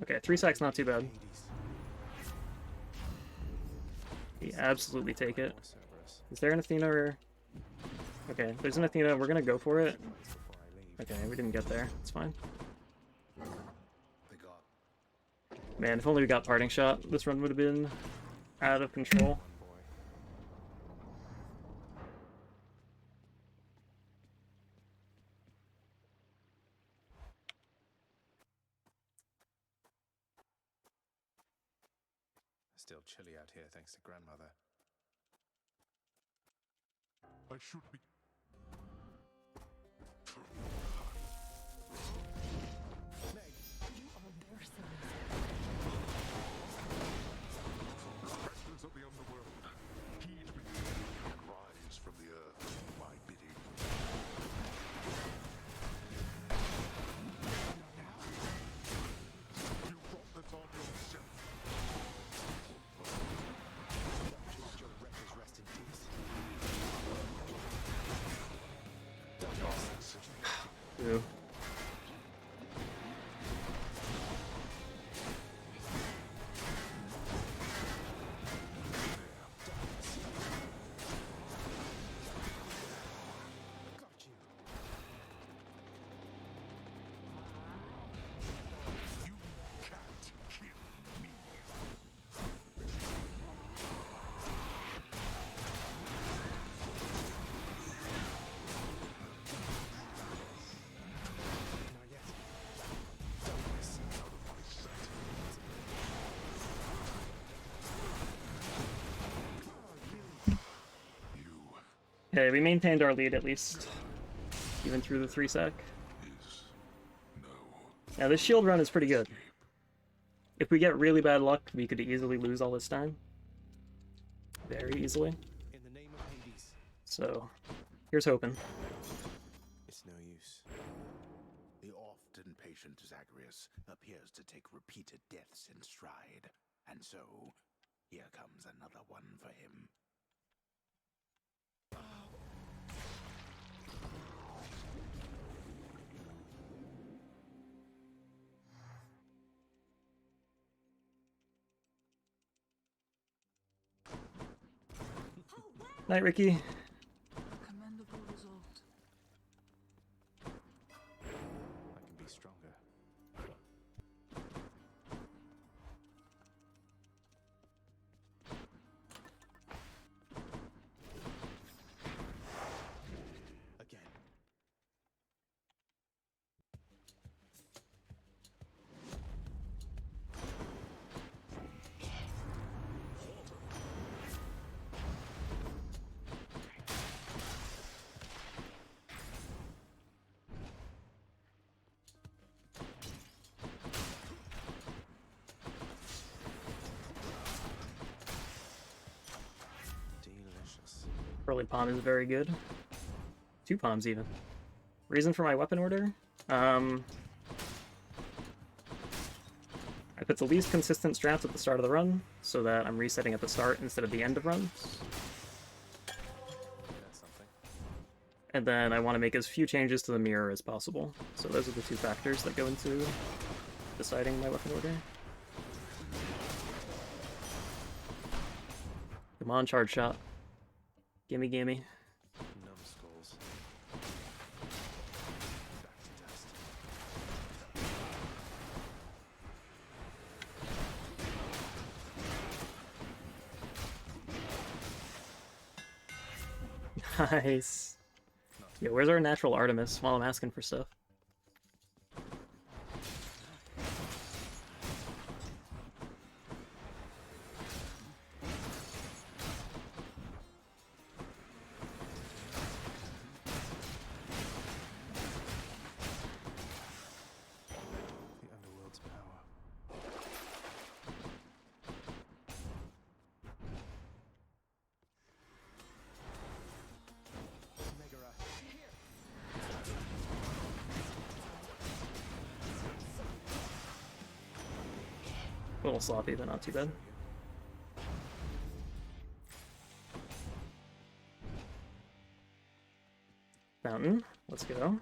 Okay, 3 sacks not too bad. Hades. We absolutely take it. More Cerberus. Is there an Athena or... Okay, there's an Athena, we're gonna go for it. Before I leave. Okay, we didn't get there, it's fine. They got Man, if only we got parting shot, this run would have been out of control. One boy. Still chilly out here, thanks to grandmother. I should be. You are their sons. Vectors of the underworld, heed me. Rise from the earth, my bidding. You brought this on yourself. Let your wreckers rest in peace. Ew. Got you. You can't kill me. Not yet. Don't miss. Out of my sight. You Okay, we maintained our lead at least. Even through the 3 sec. is no Yeah, this shield run is pretty good. If we get really bad luck, we could easily lose all this time. Very easily. In the name of Hades, So, here's hoping. it's no use. the oft-impatient Zagreus appears to take repeated deaths in stride, and so here comes another one for him. Night, Ricky. Commendable result. I can be stronger. Again. Delicious. Early palm is very good. 2 palms even. Reason for my weapon order? I put the least consistent strats at the start of the run, so that I'm resetting at the start instead of the end of runs. That's something. And then I want to make as few changes to the mirror as possible. So those are the 2 factors that go into deciding my weapon order. Come on, charge shot. Gimme, gimme. Numbskulls. Back to dust. Nice. Yeah, where's our natural Artemis while I'm asking for stuff? A little sloppy, but not too bad. Fountain, let's go. That's good.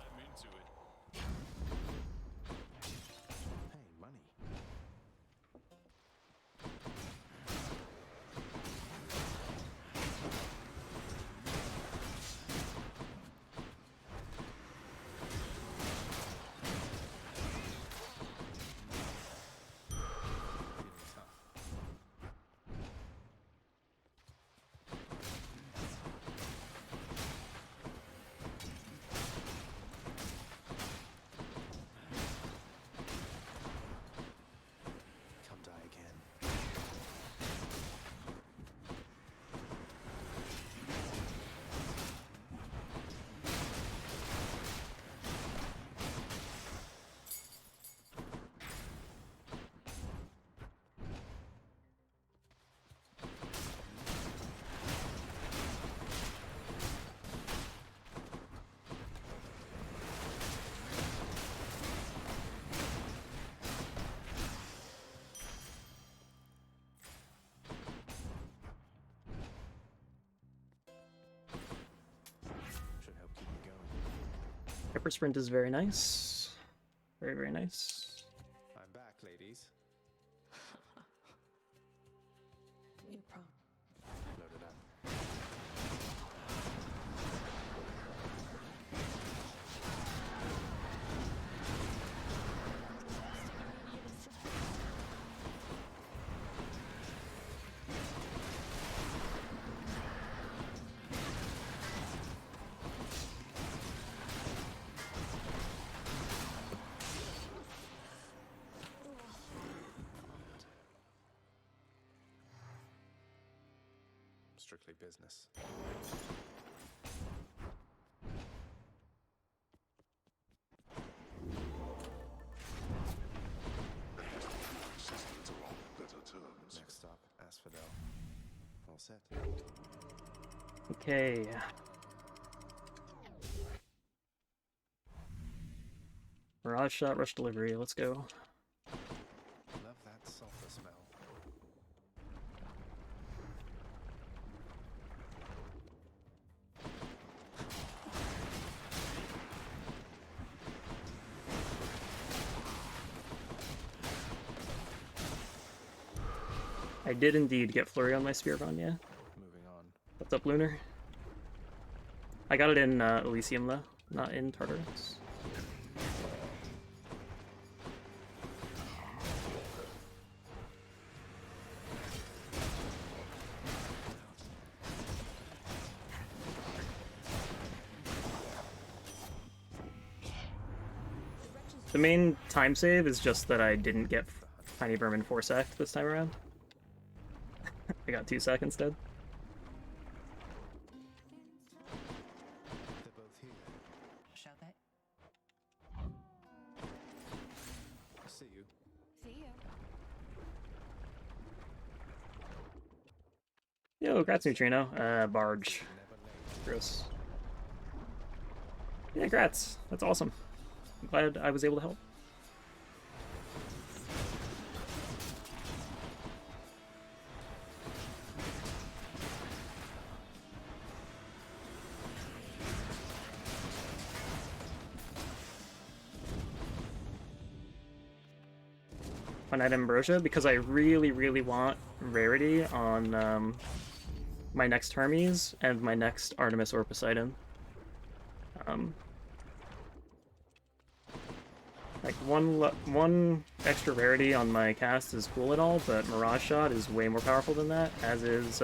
I'm into it. Hey, money. Feeling tough. Come die again. Should help keep you going. Hyper Sprint is very nice. Very, very nice. I'm back, ladies. Your prom. Loaded up. Strictly business. Systems are on better terms. Next stop, Asphodel. All set. Okay. Mirage shot, rush delivery, let's go. Love that sulfur smell. I did indeed get Flurry on my Spear Run, yeah. Moving on. What's up, Lunar? I got it in Elysium, though, not in Tartarus. The main time save is just that I didn't get Tiny Vermin 4 sec this time around. I got 2 sec instead. They're both here. Shall they? See you. See you. Yo, grats Neutrino. Barge. Never late. Gross. Yeah, grats. That's awesome. I'm glad I was able to help. Finite Ambrosia, because I really, really want rarity on my next Hermes and my next Artemis or Poseidon. Like one extra rarity on my cast is cool and all, but Mirage Shot is way more powerful than that, as is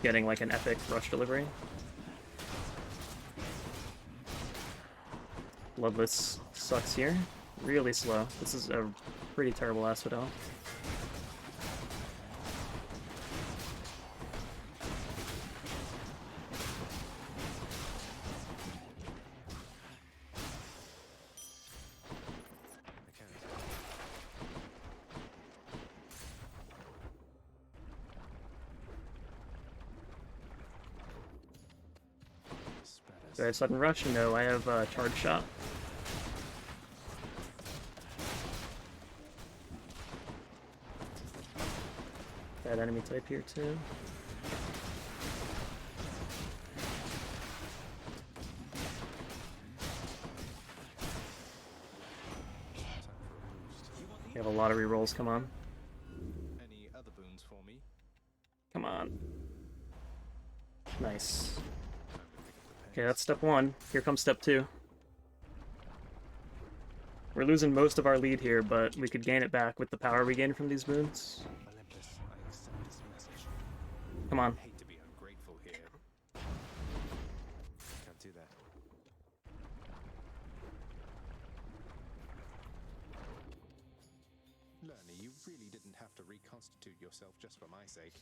getting like an epic rush delivery. Loveless sucks here. Really slow. This is a pretty terrible Asphodel. Do I have sudden rush? No, I have charge shot. Bad enemy type here too. You have a lot of rerolls, come on. Any other boons for me? Come on. Nice. Okay, that's step one. Here comes step two. We're losing most of our lead here, but we could gain it back with the power we gain from these boons. Olympus, I accept this message. Come on. I hate to be ungrateful here. Can't do that. Lerny, you really didn't have to reconstitute yourself just for my sake.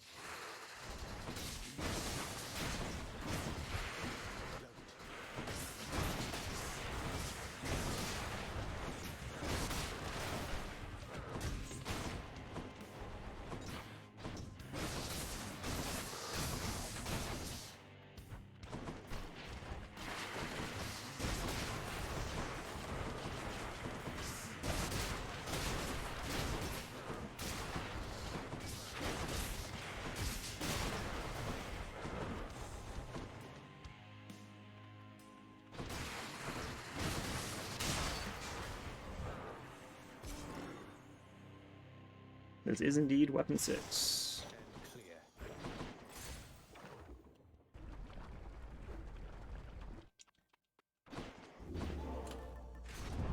This is indeed weapon 6. And clear.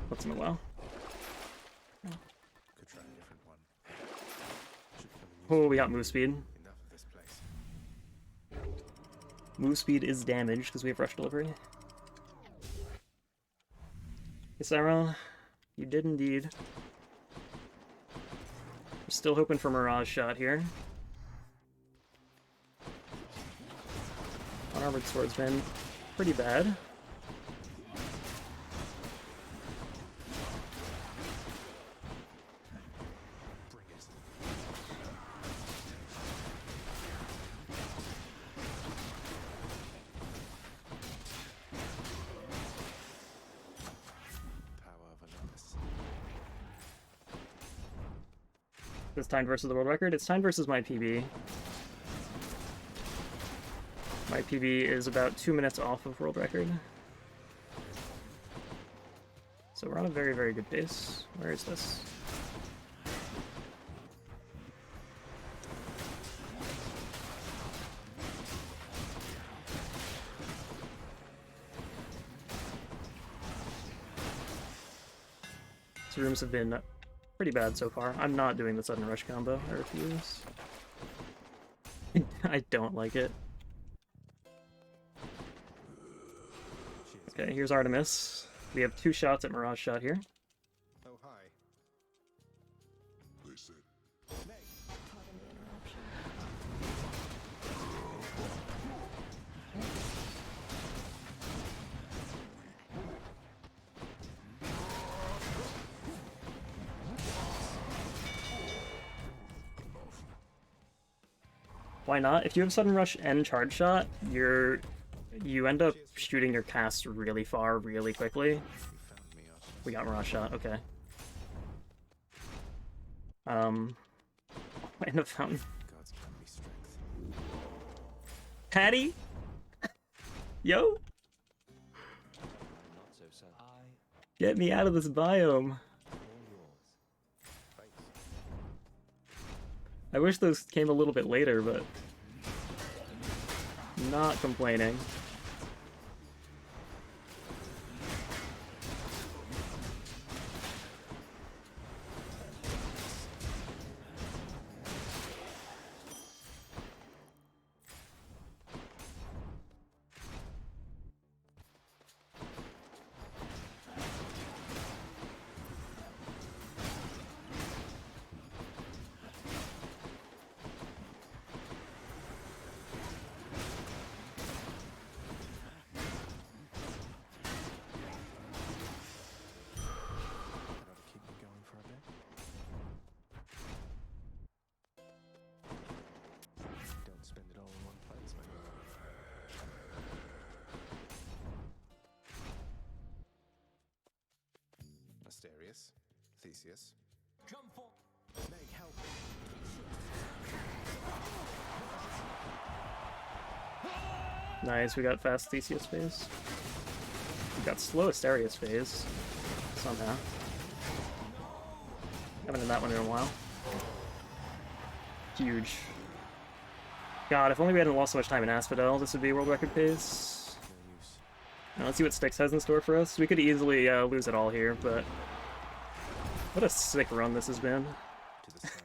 What's in the well? Could try a different one. Should come in useful. Oh, we got move speed. Enough of this place. Move speed is damage because we have rush delivery. Yes, Sarah, you did indeed. We're still hoping for Mirage Shot here. Unarmored Sword's been pretty bad. Bring it. Power of Olympus. It's time versus the world record. It's time versus my PB. My PB is about 2 minutes off of world record. So we're on a very, very good pace. Where is this? These rooms have been pretty bad so far. I'm not doing the sudden rush combo. I refuse. I don't like it. Okay, here's Artemis. We have 2 shots at Mirage Shot here. Oh, hi. They said, Pardon the interruption. Why not? If you have sudden rush and charge shot, you end up shooting your cast really far, really quickly. You found me, Artemis. We got Mirage Shot, okay. In a fountain. Gods grant me strength. Patty? Yo? Not so sad. Get me out of this biome. Face. I wish those came a little bit later, but... not complaining. Darius, Theseus. Jump for. Meg, help! Nice, we got fast Theseus phase. We got slowest Darius phase. Somehow. Haven't done that one in a while. Huge. God, if only we hadn't lost so much time in Asphodel, this would be world record pace. No use. Now, let's see what Styx has in store for us. We could easily lose it all here, but what a sick run this has been. To the surface.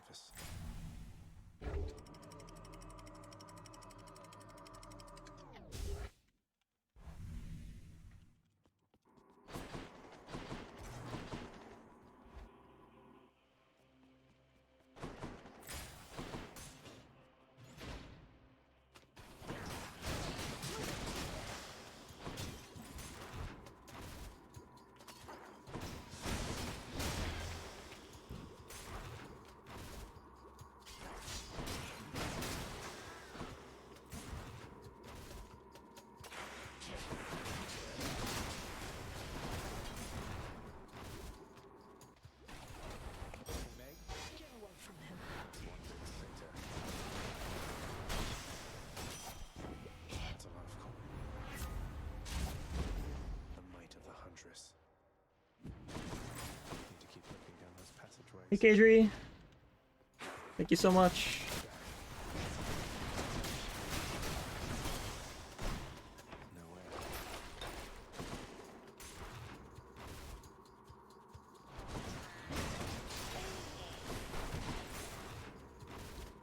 Meg, Get away from him. one bit later. That's a lot of coin. The might of the Huntress. Need to keep looking down those passageways. Hey, Kadri. Thank you so much. Nowhere.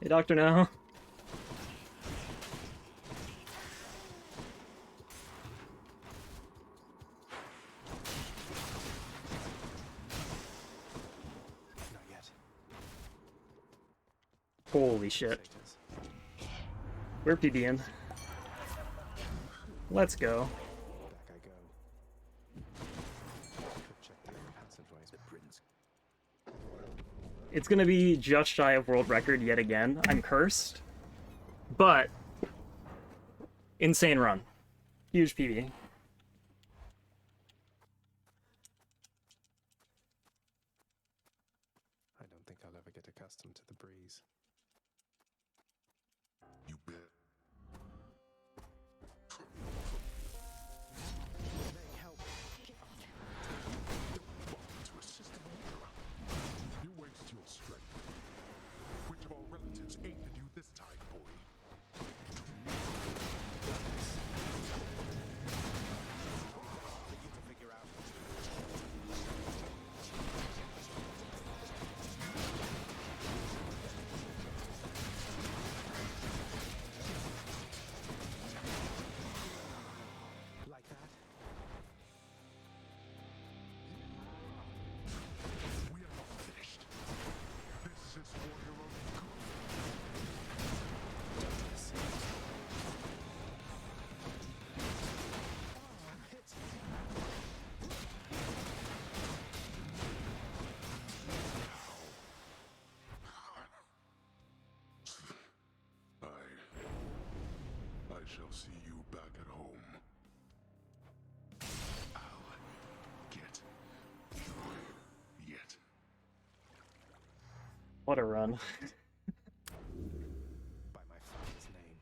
Hey, Doctor Now. Not yet. Holy shit. Satyrs. We're PBing. Let's go. Back I go. Could check the other passageways. The prince. It's gonna be just shy of world record yet again. I'm cursed. But insane run. Huge PB. I don't think I'll ever get accustomed to the breeze. You bet. Meg, help! To a system you waste your strength. Which of our relatives aided you this time, boy? For you to figure out. Like that? We are not finished. This is for your own good. I shall see you back at home. I'll get you yet. What a run. By my father's name.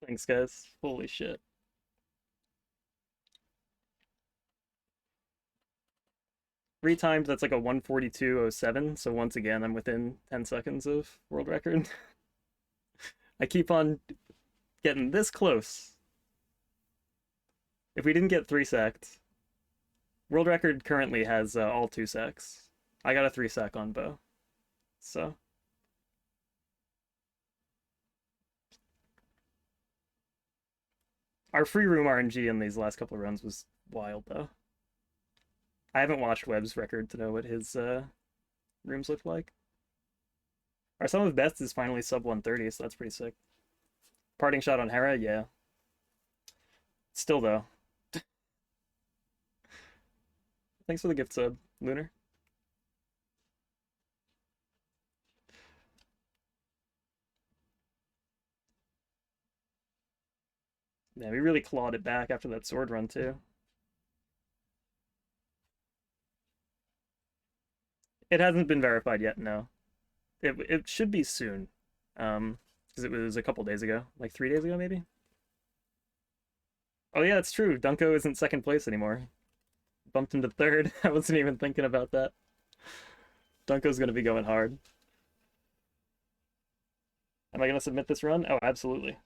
Thanks, guys. Holy shit. Three times, that's like a 142.07, so once again, I'm within 10 seconds of world record. I keep on getting this close. If we didn't get 3 sec, world record currently has all 2 secs. I got a 3 sec on bow. So. Our free room RNG in these last couple of runs was wild, though. I haven't watched Webb's record to know what his rooms look like. Our sum of best is finally sub 130, so that's pretty sick. Parting shot on Hera, yeah. Still, though. Thanks for the gift sub, Lunar. Yeah, we really clawed it back after that sword run, too. It hasn't been verified yet, no. It should be soon. Because it was a couple days ago. Like 3 days ago, maybe? Oh yeah, it's true. Dunko isn't second place anymore. Bumped into third. I wasn't even thinking about that. Dunko's gonna be going hard. Am I gonna submit this run? Oh, absolutely.